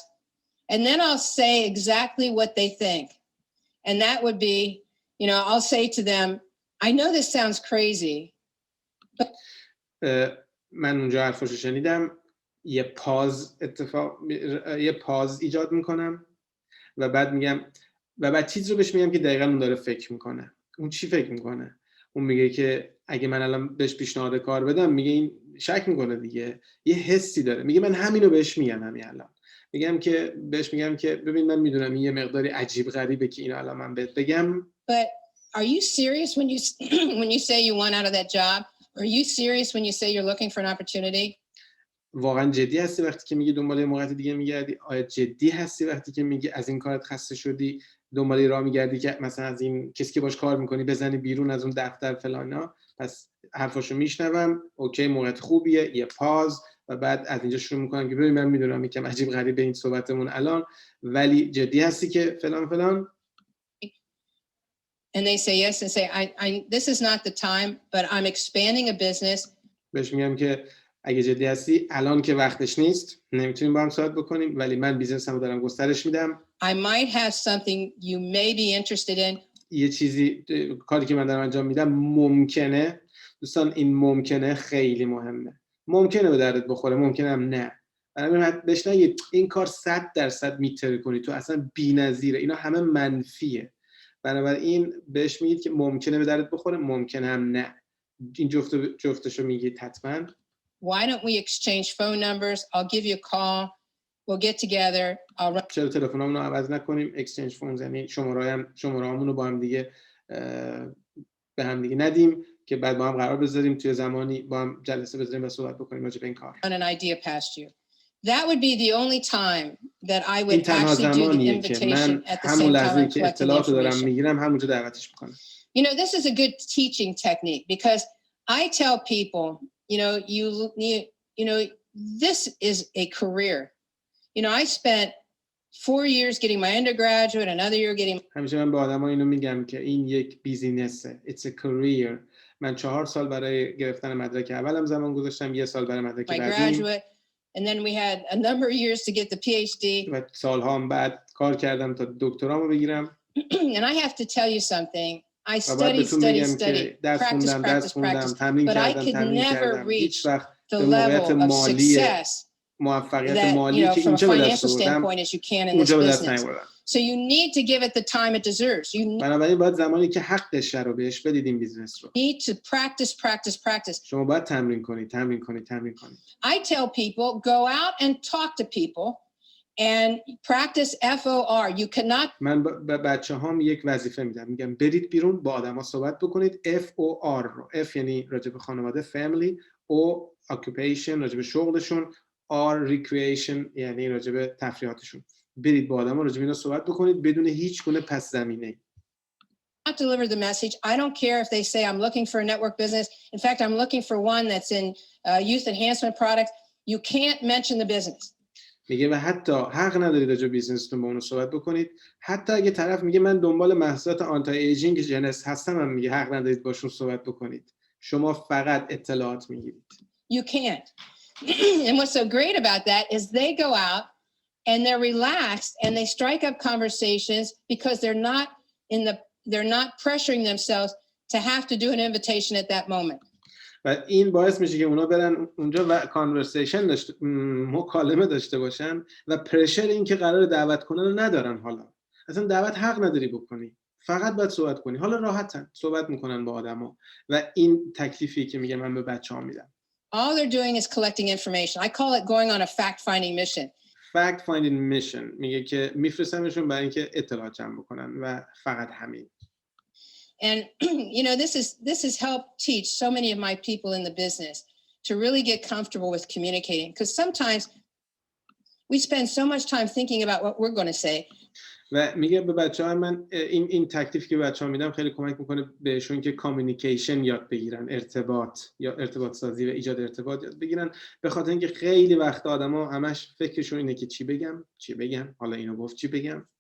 Speaker 2: and then I'll say exactly what they think. And that would be, you know, I'll say to them, I know this sounds crazy.
Speaker 1: من اونجا حرفاشو شنیدم، یه پاز ایجاد میکنم و بعد میگم و بعد چیز رو بهش میگم که دقیقاً اون داره فکر میکنه. اون چی فکر میکنه؟ اون میگه که اگه من الان بهش پیشنهاد کار بدم، میگه این شک میکنه دیگه، یه حسی داره. میگه من همینو بهش میگم همین الان. بهش میگم که ببین من میدونم این یه مقداری عجیب غریبه که اینو الان من بهت بگم.
Speaker 2: But are you serious when you say you want out of that job? Are you serious when you say you're looking for an opportunity?
Speaker 1: واقعا جدی هستی وقتی که میگی دنبال موقعیت دیگه میگردی؟ آیا جدی هستی وقتی که میگی از این کارت خسته شدی دنبال راه میگردی که مثلا از این کسی که باش کار میکنی بزنی بیرون از اون دفتر فلانا؟ پس حرفاشو میشنوم، اوکی موقعیت خوبیه، یه پاز و بعد از اینجا شروع میکنم که ببین من میدونم یکم عجیب غریبه این صحبتمون الان، ولی جدی هستی که فلان فلان؟
Speaker 2: And they say yes and say this is not the time, but I'm expanding a business.
Speaker 1: بهش میگم که اگه جدی هستی الان که وقتش نیست، نمیتونیم با هم صحبت بکنیم، ولی من بیزنسمو دارم گسترش میدم.
Speaker 2: I might have something you may be interested in.
Speaker 1: یه چیزی کاری که من دارم انجام میدم ممکنه، دوستان این ممکنه خیلی مهمه. ممکنه به دردت بخوره، ممکنه هم نه. بنابراین بهش نگید این کار 100% میتره کنی، تو اصلا بی‌نظیره، اینا همه منفیه. بنابراین بهش میگید که ممکنه به دردت بخوره، ممکنه هم نه. این جفتشو میگید حتما.
Speaker 2: Why don't we exchange phone numbers? I'll give you a call. We'll get together.
Speaker 1: چرا تلفنامون رو عوض نکنیم؟ exchange phones یعنی شماره‌هامون رو با هم دیگه به هم دیگه ندیم که بعد با هم قرار بذاریم توی زمانی با هم جلسه بذاریم و صحبت بکنیم راجع به این کار.
Speaker 2: On an idea past you. That would be the only time that I would actually do the invitation at the same time I'm collecting the information. You know, this is a good teaching technique because I tell people, you know, this is a career. You know, I spent 4 years getting my undergraduate, another year getting.
Speaker 1: همیشه من به آدم‌ها اینو میگم که این یک بیزینسه. It's a career. من 4 سال برای گرفتن مدرک اولم زمان گذاشتم، 1 سال برای مدرک
Speaker 2: my
Speaker 1: بعدیم
Speaker 2: graduate, and then we had a number of years to get the PhD.
Speaker 1: و سالها هم بعد کار کردم تا دکترامو بگیرم.
Speaker 2: And I have to tell you something. I
Speaker 1: و باید
Speaker 2: studied,
Speaker 1: بهتون
Speaker 2: studied,
Speaker 1: بگم
Speaker 2: studied,
Speaker 1: که درس
Speaker 2: practice,
Speaker 1: خوندم، تمرین
Speaker 2: but I
Speaker 1: کردم،
Speaker 2: could
Speaker 1: تمرین
Speaker 2: never
Speaker 1: کردم.
Speaker 2: reach
Speaker 1: هیچ وقت
Speaker 2: the
Speaker 1: به موقعیت
Speaker 2: level of
Speaker 1: مالی
Speaker 2: success
Speaker 1: موفقیت
Speaker 2: that, you
Speaker 1: مالی
Speaker 2: know,
Speaker 1: که
Speaker 2: from a
Speaker 1: اینجا به دست
Speaker 2: financial
Speaker 1: آوردم
Speaker 2: standpoint as you can in this
Speaker 1: اونجا به دست
Speaker 2: business.
Speaker 1: نیاوردم.
Speaker 2: So you need to give it the time it deserves. You
Speaker 1: بنابراین باید زمانی که حقش رو بهش بدید این بیزنس رو.
Speaker 2: need to practice.
Speaker 1: شما باید تمرین کنید.
Speaker 2: I tell people, go out and talk to people and practice FOR. You cannot.
Speaker 1: من به بچه‌هام یک وظیفه میدم، میگم برید بیرون با آدما صحبت بکنید. FOR رو، F یعنی راجع به خانواده family، O occupation راجع به شغلشون، R recreation یعنی راجع به تفریحاتشون. برید با آدما راجع به اینا صحبت بکنید بدون هیچ گونه پس زمینه.
Speaker 2: Not deliver the message. I don't care if they say I'm looking for a network business. In fact, I'm looking for one that's in youth enhancement products. You can't mention the business.
Speaker 1: میگه و حتی حق ندارید راجع به بیزنستون با اون صحبت بکنید. حتی اگه طرف میگه من دنبال محصولات آنتی ایجینگ جنس هستم، هم میگه حق ندارید باشون صحبت بکنید. شما فقط اطلاعات میگیرید.
Speaker 2: You can't. And what's so great about that is they go out and they're relaxed and they strike up conversations because they're not pressuring themselves to have to do an invitation at that moment.
Speaker 1: و این باعث میشه که اونا برن اونجا و کانورسیشن مکالمه داشته باشن و پرشر این که قرار دعوت کنن رو ندارن. حالا اصلا دعوت حق نداری بکنی، فقط باید صحبت کنی. حالا راحتن صحبت میکنن با آدما و این تکلیفی که میگه من به بچه‌ها میدم.
Speaker 2: All they're doing is collecting information. I call it going on a fact-finding mission.
Speaker 1: Fact-finding mission میگه که میفرستمشون برای اینکه اطلاعات جمع بکنن و فقط همین.
Speaker 2: And you know, this has helped teach so many of my people in the business to really get comfortable with communicating, because sometimes we spend so much time thinking about what we're going to say.
Speaker 1: و میگه به بچه‌ها من این تکلیفی که بچه‌ها میدم خیلی کمک میکنه بهشون که کامیونیکیشن یاد بگیرن، ارتباط سازی و ایجاد ارتباط یاد بگیرن، به خاطر اینکه خیلی وقت آدما همش فکرشون اینه که چی بگم، حالا اینو گفت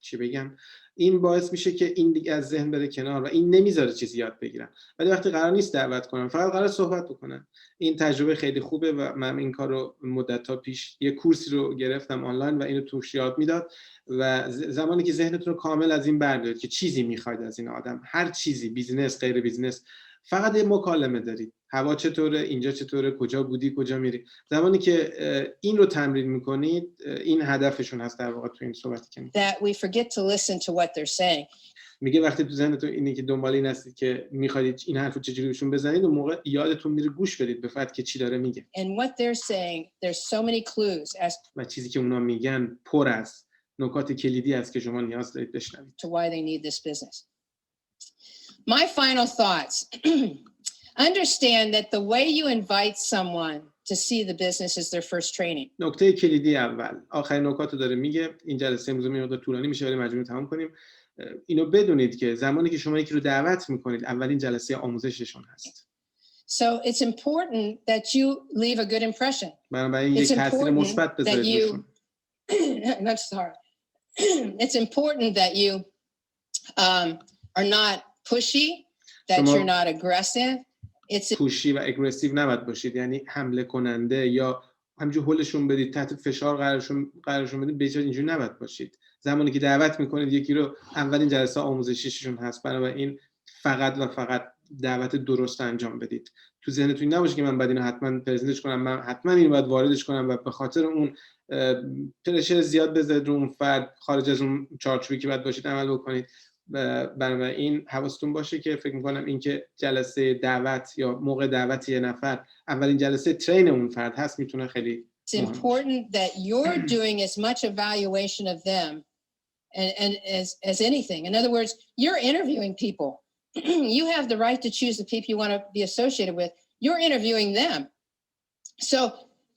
Speaker 1: چی بگم. این باعث میشه که این دیگه از ذهن بره کنار و این نمیذاره چیزی یاد بگیرن. ولی وقتی قرار نیست دعوت کنن، فقط قرار صحبت بکنن، این تجربه خیلی خوبه و من این کارو مدت‌ها پیش یه کورسی رو گرفتم آنلاین و اینو توش یاد میداد و زمانی که ذهنتون رو کامل از این بردارید که چیزی میخواید از این آدم، هر چیزی، بیزینس غیر بیزینس، فقط یه مکالمه دارید. هوا چطوره، اینجا چطوره، کجا بودی، کجا میری. زمانی که این رو تمرین میکنید، این هدفشون هست در واقع تو این صحبتی که
Speaker 2: that we forget to listen to what they're saying.
Speaker 1: میگه وقتی تو ذهنتون اینه که دنبال این هستید که میخواید این حرفو چجوری بهشون بزنید، اون موقع یادتون میره گوش بدید به فقط که چی داره میگه.
Speaker 2: And what they're saying, there's so many clues as
Speaker 1: و چیزی که اونا میگن پر از نکات کلیدی است که شما نیاز دارید بشنوید.
Speaker 2: to why they need this business. My final thoughts. Understand that the way you invite someone to see the business is their first training.
Speaker 1: نکته کلیدی اول، آخرین نکاتو داره میگه. این جلسه امروز میاد طولانی میشه ولی مجبوریم تمام کنیم. اینو بدونید که زمانی که شما یکی رو دعوت میکنید، اولین جلسه آموزششون هست.
Speaker 2: So it's important that you leave a good impression.
Speaker 1: بنابراین یک تاثیر مثبت بذارید روشون.
Speaker 2: I'm sorry. It's important that you are not pushy, that you're not aggressive. It's
Speaker 1: پوشی و اگریسیو نباید باشید، یعنی حمله کننده یا همینجور هولشون بدید، تحت فشار قرارشون بدید، به جای اینجوری نباید باشید. زمانی که دعوت میکنید یکی رو، اولین جلسه آموزشیشون هست، بنابراین فقط و فقط دعوت درست انجام بدید. تو ذهنتون نباشه که من باید اینو حتما پرزنتش کنم، من حتما اینو باید واردش کنم و به خاطر اون پرشر زیاد بذارید رو اون فرد، خارج از اون چارچوبی که باید باشید عمل بکنید. بنابراین حواستون باشه که فکر میکنم این که جلسه دعوت یا موقع دعوت یه نفر اولین جلسه ترین اون فرد هست میتونه خیلی
Speaker 2: It's important that you're doing as much evaluation of them and as anything. In other words, you're interviewing people. You have the right to choose the people you want to be associated with. You're interviewing them. So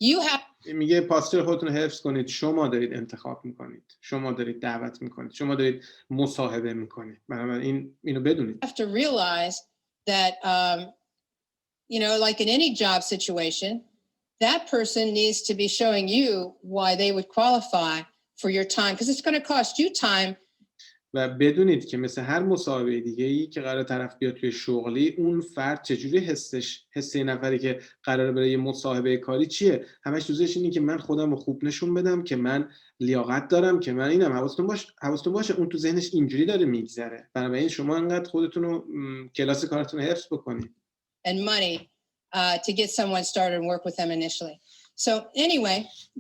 Speaker 2: you have
Speaker 1: میگه پاستور خودتون رو حفظ کنید. شما دارید انتخاب میکنید، شما دارید دعوت میکنید، شما دارید مصاحبه میکنید. بنابراین اینو بدونید.
Speaker 2: have to realize that you know, like in any job situation, that person needs to be showing you why they would qualify for your time, because it's going to cost you time.
Speaker 1: و بدونید که مثل هر مصاحبه دیگه‌ای که قرار طرف بیاد توی شغلی، اون فرد چجوری حس نفری که قراره برای یه مصاحبه کاری چیه، همش دوستش اینه که من خودم رو خوب نشون بدم که من لیاقت دارم، که من اینم. حواستون باشه اون تو ذهنش اینجوری داره میگذره. بنابراین شما انقدر خودتون رو کلاس کارتون رو حفظ بکنید.
Speaker 2: And money to get someone started and work with them initially. So anyway,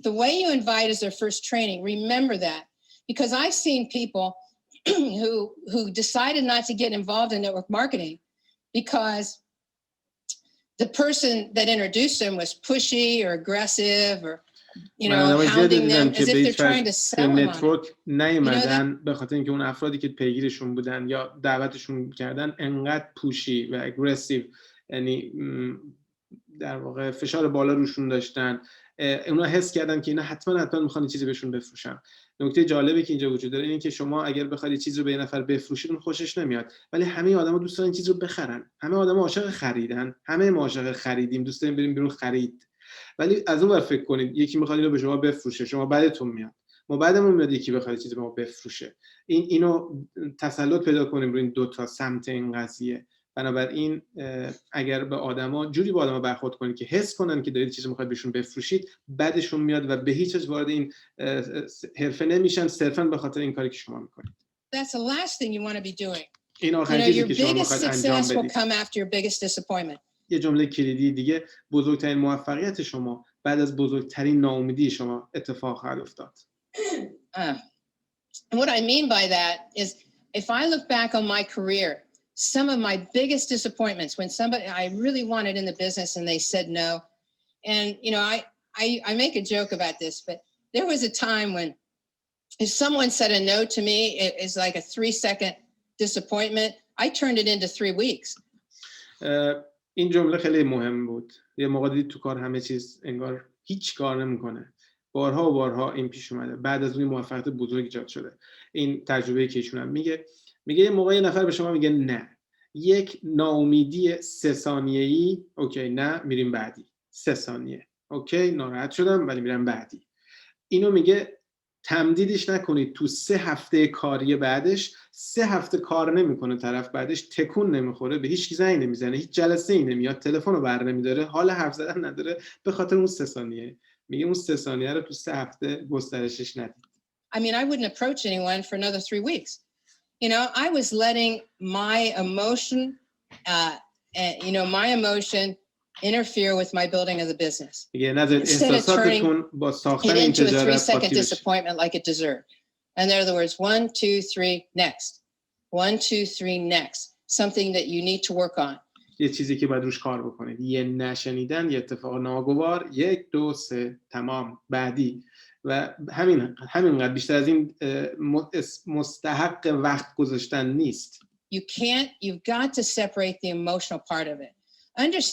Speaker 2: the way you invite is their first training. Remember that, because I've seen people who decided not to get involved in network marketing because the person that introduced them was pushy or aggressive or hounding them as if they're trying to sell them
Speaker 1: نتورک نیومدن به خاطر اینکه اون افرادی که پیگیرشون بودن یا دعوتشون کردن انقدر پوشی و اگریسیو، یعنی در واقع فشار بالا روشون داشتن، اونا حس کردن که اینا حتما میخوان چیزی بهشون بفروشن. نکته جالبی که اینجا وجود داره اینه که شما اگر بخواید چیزی رو به یه نفر بفروشید اون خوشش نمیاد، ولی همه آدما دوست دارن این چیز رو بخرن، همه آدما عاشق خریدن، همه ما عاشق خریدیم، دوست داریم بریم بیرون خرید. ولی از اون ور فکر کنید یکی میخواد اینو به شما بفروشه، شما بعدتون میاد، ما بعدمون میاد یکی بخواد چیزی به ما بفروشه. اینو تسلط پیدا کنیم روی این دو تا سمت این قضیه. بنابراین اگر به آدما جوری با آدما برخورد کنید که حس کنن که دارید چیزی میخواید بهشون بفروشید، بعدشون میاد و به هیچ وجه وارد این حرفه نمیشن صرفا به خاطر این کاری که شما میکنید.
Speaker 2: That's the last thing you want to be doing.
Speaker 1: این آخرین چیزی که شما میخواید انجام بدید.
Speaker 2: Come after your biggest disappointment.
Speaker 1: یه جمله کلیدی دیگه، بزرگترین موفقیت شما بعد از بزرگترین ناامیدی شما اتفاق خواهد افتاد.
Speaker 2: And what I mean by that is if I look back on my career, some of my biggest disappointments when somebody I really wanted in the business and they said no. And I make a joke about this, but there was a time when if someone said a no to me, it is like a 3-second disappointment. I turned it into 3 weeks.
Speaker 1: این جمله خیلی مهم بود. یه موقع دید تو کار همه چیز انگار هیچ کار نمیکنه. بارها و بارها این پیش اومده. بعد از اون موفقیت بزرگ ایجاد شده. این تجربه که ایشون هم میگه یه موقع یه نفر به شما میگه نه. یک ناامیدی 3 ثانیه‌ای، اوکی نه، میریم بعدی. 3 ثانیه. اوکی ناراحت شدم ولی میرم بعدی. اینو میگه تمدیدش نکنید تو 3 هفته کاری بعدش. 3 هفته کار نمیکنه طرف، بعدش تکون نمیخوره، به هیچ کی زنگ نمیزنه، هیچ جلسه ای نمیاد، تلفن رو بر نمیداره، حال حرف زدن نداره، به خاطر اون 3 ثانیه. میگه اون 3 ثانیه رو تو 3 هفته گسترشش ندید.
Speaker 2: I mean, I wouldn't approach anyone for another 3 weeks. I was letting my emotion interfere with my building of the business.
Speaker 1: Instead of turning it
Speaker 2: into a 3-second disappointment like it deserved. And in other words, 1, 2, 3, next. 1, 2, 3, next. Something that you need to work on.
Speaker 1: یه چیزی که باید روش کار بکنید. یه نشنیدن، یه اتفاق ناگوار، 1 2 3 تمام، بعدی. و همینقدر، بیشتر از این مستحق وقت گذاشتن نیست.
Speaker 2: You've got to separate the emotional part of it.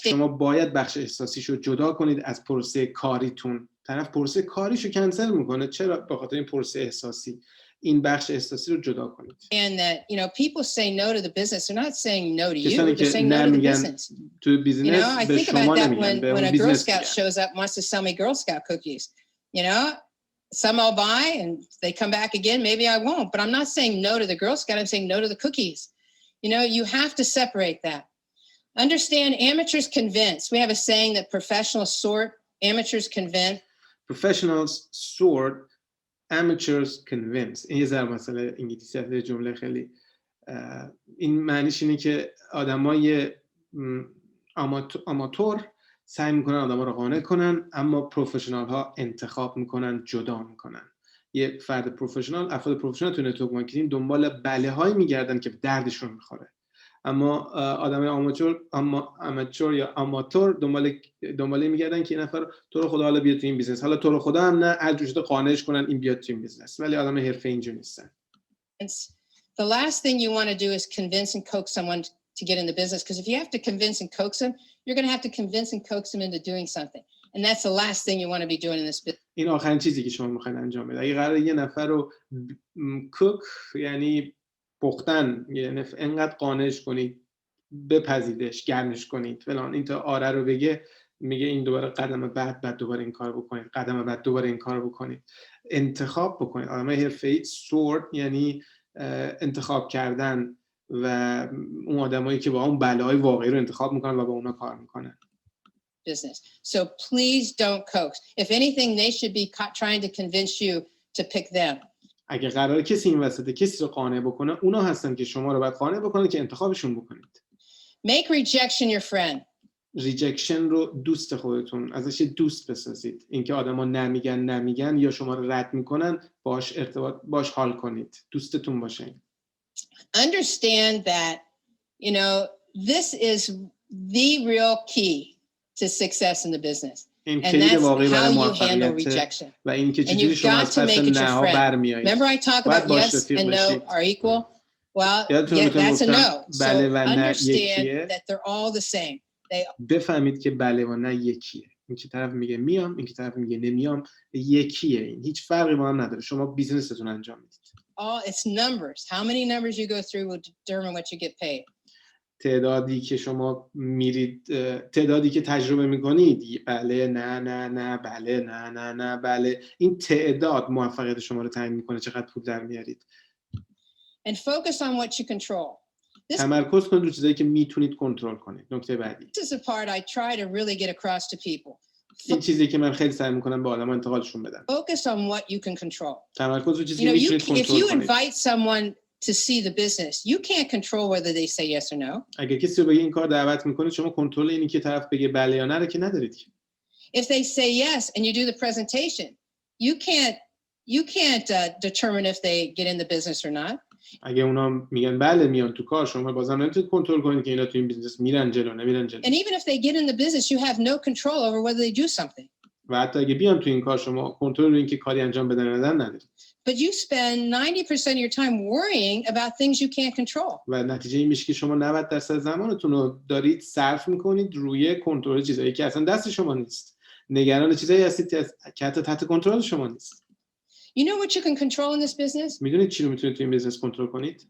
Speaker 1: شما باید بخش احساسیشو جدا کنید از پروسه کاریتون. طرف پروسه کاریشو کنسل میکنه، چرا؟ به خاطر این پروسه احساسی. این بخش احساسی رو جدا کنید.
Speaker 2: And people say no to the business. They're not saying no to you. They're saying no to the business.
Speaker 1: تو بیزینس به شما نمیگن.
Speaker 2: When a Girl Scout shows up and wants to sell me Girl Scout cookies, some I'll buy and they come back again. Maybe I won't, but I'm not saying no to the Girl Scout. I'm saying no to the cookies. You have to separate that. Understand, amateurs convince. We have a saying that professionals sort, amateurs convince.
Speaker 1: Professionals sort, amateurs convince. این یه ضرب مثل انگلیسی هست، جمله خیلی این معنیش اینه که آدمای آماتور سعی میکنن آدما رو قانع کنن، اما پروفشنال ها انتخاب میکنن، جدا میکنن. یه فرد پروفشنال، افراد پروفشنال تو نتورک مارکتینگ دنبال بله هایی میگردن که دردشون میخوره، اما آدمای آماتور یا آماتور دنبال میگردن که این نفر تو رو خدا حالا بیاد تو این بیزنس، حالا تو رو خدا هم نه، هر جوری قانعش کنن این بیاد تو این بیزنس، ولی آدم حرفه‌ای اینجوری نیستن.
Speaker 2: The last thing you want to do is convince and coax someone to get in the business, because if you have to convince and coax them, you're going to have to convince and coax them into doing something, and that's the last thing you want to be doing in this business.
Speaker 1: این آخرین چیزی که شما میخواید انجام بدید. اگه قراره یه نفر رو کوک، یعنی پختن، یعنی انقدر قانعش کنید بپذیرش، گرمش کنید فلان، این تا آره رو بگه، میگه این دوباره قدم بعد دوباره این کارو بکنید، قدم بعد دوباره این کارو بکنید. انتخاب بکنید. آدمای حرفه‌ای سورت یعنی انتخاب کردن و اون آدمایی که با اون بلای واقعی رو انتخاب میکنن و با اونا کار میکنن.
Speaker 2: Business. So please don't coax. If anything, they should be trying to convince you to pick them.
Speaker 1: اگه قراره کسی این وسط کسی رو قانع بکنه، اونا هستن که شما رو باید قانع بکنن که انتخابشون بکنید.
Speaker 2: Make rejection your friend.
Speaker 1: ریجکشن رو دوست خودتون ازش دوست بسازید. اینکه آدما نمیگن یا شما رو رد میکنن، باش حال کنید. دوستتون باشه.
Speaker 2: Understand that, you know, this is the real key to success in the business.
Speaker 1: این
Speaker 2: And
Speaker 1: کلید
Speaker 2: that's
Speaker 1: واقعی برای
Speaker 2: how you handle
Speaker 1: موفقیت
Speaker 2: rejection.
Speaker 1: و اینکه
Speaker 2: And
Speaker 1: چجوری
Speaker 2: you've
Speaker 1: شما
Speaker 2: got
Speaker 1: از
Speaker 2: to
Speaker 1: پس
Speaker 2: make it your
Speaker 1: نه برمیایید.
Speaker 2: friend. Remember I talk about yes and no are equal? Well, that's a no. So understand that they're all the same.
Speaker 1: بفهمید که بله و نه یکیه. این که طرف میگه میام، این که طرف میگه نمیام، یکیه. این هیچ فرقی با هم نداره. شما بیزنستون انجام میدید.
Speaker 2: It's numbers. How many numbers you go through will determine what you get paid.
Speaker 1: تعدادی که شما میرید، تعدادی که تجربه میکنید، بله نه بله نه بله، این تعداد موفقیت شما رو تعیین میکنه چقدر پول در میارید.
Speaker 2: And focus on what you control.
Speaker 1: تمرکز کنید روی چیزایی که میتونید کنترل کنید. نکته بعدی.
Speaker 2: This is the part I try to really get across to people.
Speaker 1: این چیزی که من خیلی سعی میکنم به آدما انتقالشون بدم.
Speaker 2: Focus on what you can control.
Speaker 1: تمرکز روی چیزی که میتونید کنترل کنید.
Speaker 2: If you invite someone to see the business, you can't control whether they say yes or no.
Speaker 1: اگه کسی رو به این کار دعوت میکنید، شما کنترل اینی که طرف بگه بله یا نه رو که ندارید.
Speaker 2: If they say yes and you do the presentation, you can't determine if they get in the business or not.
Speaker 1: اگه اونا میگن بله میان تو کار، شما بازم نمیتونید کنترل کنید که اینا تو این بیزنس میرن جلو نمیرن جلو.
Speaker 2: And even if they get in the business, you have no control over whether they do something.
Speaker 1: و حتی اگه بیان تو این کار، شما کنترل روی اینکه کاری انجام بدن یا ندن ندارید.
Speaker 2: But you spend 90% of your time worrying about things you can't control.
Speaker 1: و نتیجه این میشه که شما 90% زمانتون رو دارید صرف میکنید روی کنترل چیزایی که اصلا دست شما نیست. نگران چیزایی هستید که حتی تحت کنترل شما نیست.
Speaker 2: You know what you can control in this business?
Speaker 1: میدونید چی رو میتونید تو این بیزنس کنترل کنید؟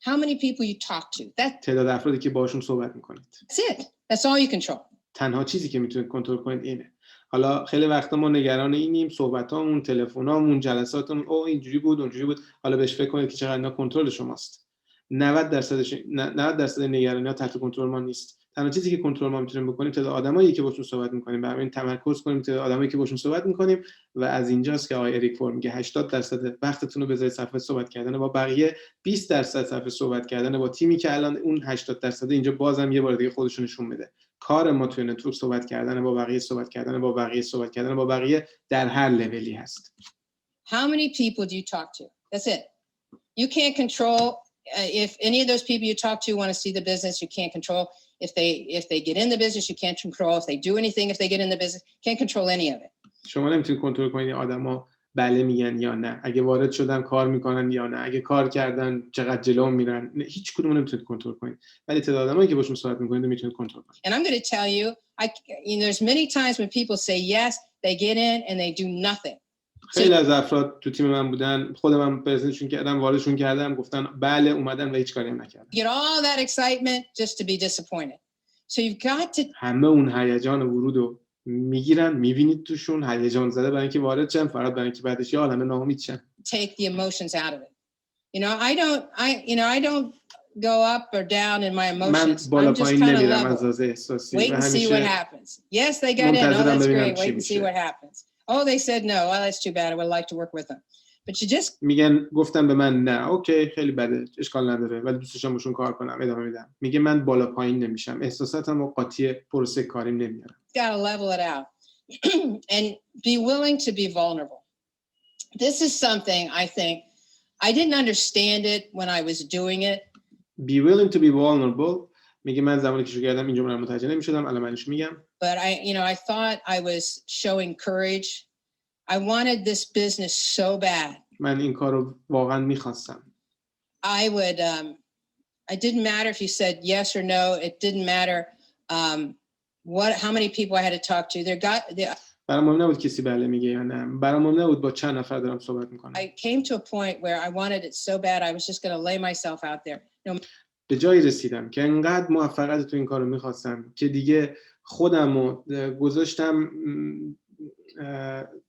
Speaker 2: How many people you talk to.
Speaker 1: تعداد افرادی که باهاشون صحبت میکنید.
Speaker 2: That's it. That's all you control.
Speaker 1: تنها چیزی که میتونید کنترل کنید اینه. حالا خیلی وقتا ما نگران اینیم، صحبتامون، تلفنامون، جلساتمون، اینجوری بود، اونجوری بود. حالا بهش فکر کنید که چقدر اینا کنترل شماست. 90% نگرانی‌ها تحت کنترل ما نیست. تنها چیزی که کنترل ما میتونیم بکنیم تعداد آدمایی که باشون صحبت میکنیم، برای این تمرکز کنیم تعداد آدمایی که باشون صحبت میکنیم و از اینجاست که آقای اریک فور میگه 80% وقتتون رو بذارید صرف صحبت کردن با بقیه، 20% صرف صحبت کردن با تیمی که الان اون 80% اینجا بازم یه بار دیگه خودشون نشون میده. کار ما توی نتورک صحبت کردن با بقیه، صحبت کردن با بقیه، صحبت کردن با بقیه در هر لولی هست.
Speaker 2: How many people do you talk to? That's it. You can't control if any of those people you talk to want to see the business, you can't control. If they get in the business, you can't control. If they do anything, if they get in the business, can't control any of it.
Speaker 1: شما نمیتونید کنترل کنید آدما بله میگن یا نه، اگه وارد شدن کار میکنن یا نه، اگه کار کردن چقدر جلو میرن، هیچ کدوم نمیتونید کنترل کنید. ولی تعداد آدمایی که باشون صحبت میکنید میتونید کنترل کنید.
Speaker 2: And I'm going to tell you, there's many times when people say yes, they get in and they do nothing.
Speaker 1: خیلی از افراد تو تیم من بودن، خودم هم پرزنتشون کردم، واردشون کردم، گفتن بله، اومدن و هیچ کاری هم نکردن.
Speaker 2: Get all that excitement just to be disappointed. So you've got to
Speaker 1: همه اون هیجان ورودو میگیرن، میبینید توشون هیجان زده برای اینکه وارد شن، فقط برای اینکه بعدش یه عالمه ناامید شن.
Speaker 2: Take the emotions out of it. I don't go up or down in my emotions. I'm just kind of level. Wait and see what happens. Yes, they got in. Oh, that's great. Wait and see what happens. Oh, they said no. Well, that's too bad. I would like to work with them. But you just
Speaker 1: میگن گفتن به من نه، اوکی، خیلی بده، اشکال نداره، ولی دوست داشتم باشون کار کنم، ادامه میدم. میگه من بالا پایین نمیشم، احساساتم و قاطی پروسه کاریم نمیارم.
Speaker 2: Got to level it out and be willing to be vulnerable. This is something I think I didn't understand it when I was doing it.
Speaker 1: Be willing to be vulnerable. میگه من زمانی که شروع کردم این جمله رو متوجه نمی‌شدم، الان منش میگم.
Speaker 2: But I thought I was showing courage. I wanted this business so bad.
Speaker 1: من این کارو واقعا می‌خواستم.
Speaker 2: It didn't matter if you said yes or no. It didn't matter how many people I had to talk to.
Speaker 1: برام مهم نبود کسی بله میگه یا نه. برام مهم نبود با چند نفر دارم صحبت میکنم.
Speaker 2: I came to a point where I wanted it so bad I was just going to lay myself out there.
Speaker 1: به جایی رسیدم که انقدر موفقیت تو این کارو می‌خواستم که دیگه خودمو گذاشتم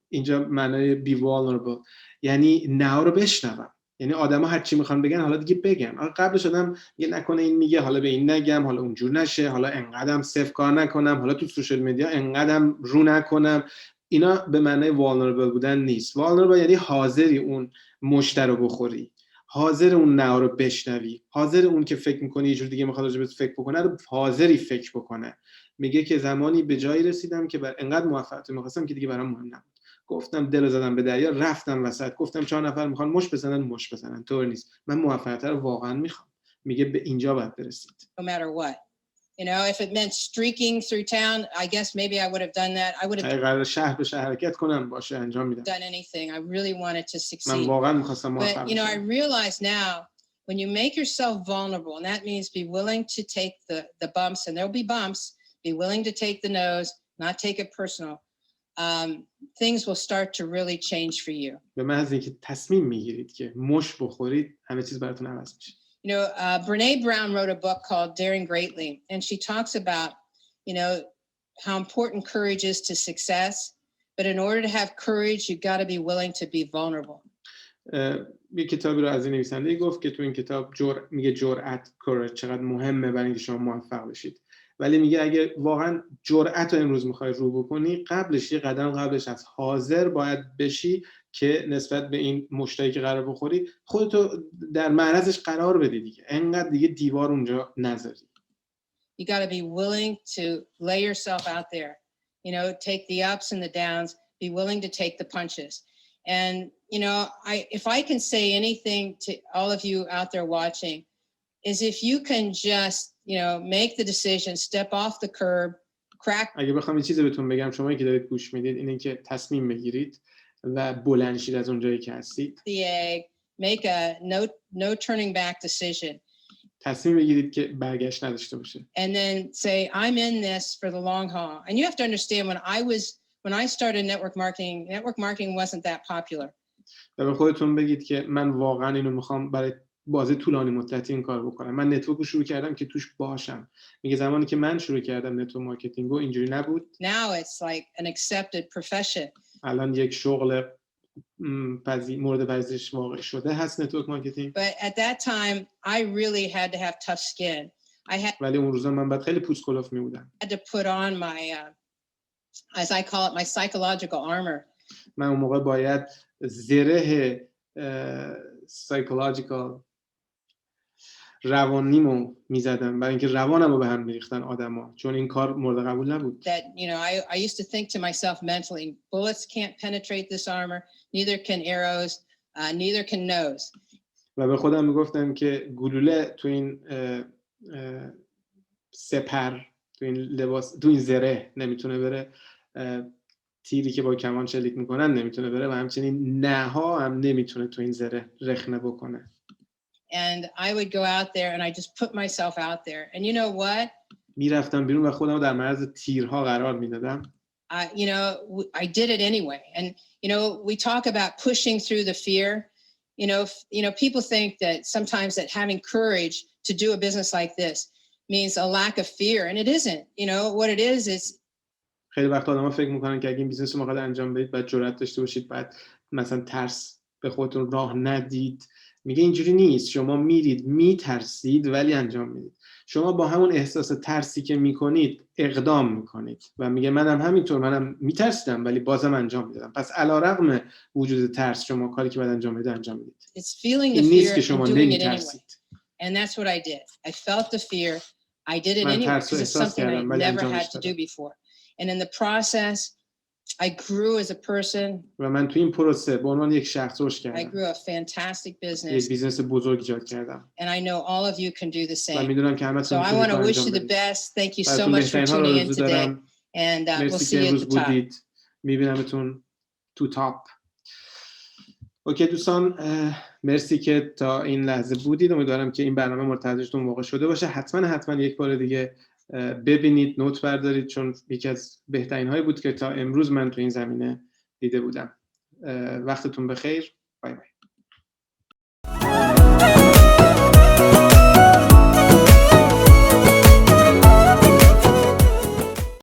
Speaker 1: اینجا معنای be vulnerable، یعنی نه رو بشنوم. یعنی آدما هر چی میخوان بگن حالا دیگه بگن. قبلش آدم یه نکنه این میگه حالا به این نگم، حالا اونجور نشه، حالا انقدرم صفر کار نکنم، حالا تو سوشال مدیا انقدرم رو نکنم. اینا به معنای vulnerable بودن نیست. vulnerable یعنی حاضری اون مشت رو بخوری، حاضر اون نه رو بشنوی، حاضر اون که فکر میکنی یه جور دیگه میخواد راجع بهت فکر بکنه رو حاضری فکر بکنه. میگه که زمانی به جایی رسیدم که انقدر موفقیت می‌خواستم که دیگه برام مهم نبود. گفتم دل زدم به دریا، رفتم وسط، گفتم 4 نفر میخوان مش بزنن طور نیست. من موفقیت رو واقعا میخوام. میگه به اینجا باید برسید.
Speaker 2: No matter what. You know, if it meant streaking through town, I guess maybe I would have done that. I would have
Speaker 1: اگه شهر به شهر حرکت کنم باشه انجام میدم.
Speaker 2: done anything. I really wanted to succeed.
Speaker 1: من واقعا میخواستم موفق
Speaker 2: بشم. But you know, I
Speaker 1: بشم.
Speaker 2: realize now when you make yourself vulnerable, and that means be willing to take the bumps, and there'll be bumps, be willing to take the no's, not take it personal. Things will start to really change for you.
Speaker 1: به محض اینکه تصمیم میگیرید که مش بخورید همه چیز براتون عوض میشه.
Speaker 2: You know, Brene Brown wrote a book called Daring Greatly, and she talks about, you know, how important courage is to success. But in order to have courage, you've got to be willing to be vulnerable.
Speaker 1: یه کتابی رو از این نویسنده گفت که تو این کتاب میگه جرأت، courage چقدر مهمه برای اینکه شما موفق بشید. ولی میگه اگه واقعا جرأت رو امروز میخوای رو بکنی، قبلش یه قدم قبلش از حاضر باید بشی که نسبت به این مشتایی که قرار بخوری خودتو در معرضش قرار بدی دیگه. انقدر دیگه دیوار اونجا نذاری.
Speaker 2: You got to be willing to lay yourself out there. You know, take the ups and the downs, be willing to take the punches. And you know, if I can say anything to all of you out there watching is if you can just, you know, make the decision, step off the curb, crack.
Speaker 1: اگه بخوام یه چیزی بهتون بگم شمایی که دارید گوش میدید اینه که تصمیم بگیرید و بلند شید از اونجایی که هستید.
Speaker 2: The egg, make a no turning back decision.
Speaker 1: تصمیم بگیرید که برگشت نداشته باشه.
Speaker 2: And then say I'm in this for the long haul. And you have to understand when I started network marketing wasn't that popular.
Speaker 1: و به خودتون بگید که من واقعا اینو میخوام برای بازه طولانی مدتی این کار بکنم. من نتورک رو شروع کردم که توش باشم. میگه زمانی که من شروع کردم نتورک مارکتینگ و اینجوری نبود.
Speaker 2: Now it's like an accepted profession.
Speaker 1: الان یک شغل مورد پذیرش واقع شده هست نتورک مارکتینگ.
Speaker 2: But at that time I really had to have tough skin.
Speaker 1: ولی اون روزا من بعد خیلی پوست کلوف می بودم.
Speaker 2: I had to put on my as I call it my psychological armor.
Speaker 1: من اون موقع باید زره psychological روانیمو میزدم برای اینکه روانمو به هم میریختن آدما چون این کار مورد قبول نبود.
Speaker 2: That you know I used to think to myself mentally bullets can't penetrate this armor, neither can arrows, neither can nose.
Speaker 1: و به خودم میگفتم که گلوله تو این سپر تو این لباس تو این زره نمیتونه بره، تیری که با کمان شلیک میکنن نمیتونه بره و همچنین نها هم نمیتونه تو این زره رخنه بکنه.
Speaker 2: And I would go out there and I just put myself out there. And you know what?
Speaker 1: میرفتم بیرون و خودم رو در معرض تیرها قرار میدادم.
Speaker 2: You know, I did it anyway. And you know, we talk about pushing through the fear. You know, people think that sometimes that having courage to do a business like this means a lack of fear, and it isn't. You know, what it is
Speaker 1: خیلی وقت آدما فکر میکنن که اگه این بیزنس رو میخواد انجام بدید باید جرأت داشته باشید، بعد مثلا ترس به خودتون راه ندید. میگه اینجوری نیست. شما میرید میترسید ولی انجام میدید. شما با همون احساس ترسی که میکنید اقدام میکنید و میگه منم همینطور، منم میترسیدم ولی بازم انجام میدادم. پس علیرغم وجود ترس شما کاری که باید انجام بدید انجام میدید. این نیست که شما نمیترسید.
Speaker 2: And that's what I did. I felt the fear. I did it anyway because it's something I never had to do before. And in the process I grew as a person.
Speaker 1: و من تو این پروسه به عنوان یک شخص رشد کردم.
Speaker 2: I grew a fantastic business.
Speaker 1: یک بیزنس بزرگ ایجاد کردم.
Speaker 2: And I know all of you can do the same.
Speaker 1: و میدونم که همتون
Speaker 2: So I want to wish you the best. Thank you so much for tuning in today. And we'll see you at the top.
Speaker 1: میبینمتون تو تاپ. اوکی دوستان، مرسی که تا این لحظه بودید. امیدوارم که این برنامه مورد توجهتون واقع شده باشه. حتما یک بار دیگه ببینید، نوت بردارید، چون یکی از بهترین هایی بود که تا امروز من تو این زمینه دیده بودم. وقتتون بخیر. بای بای.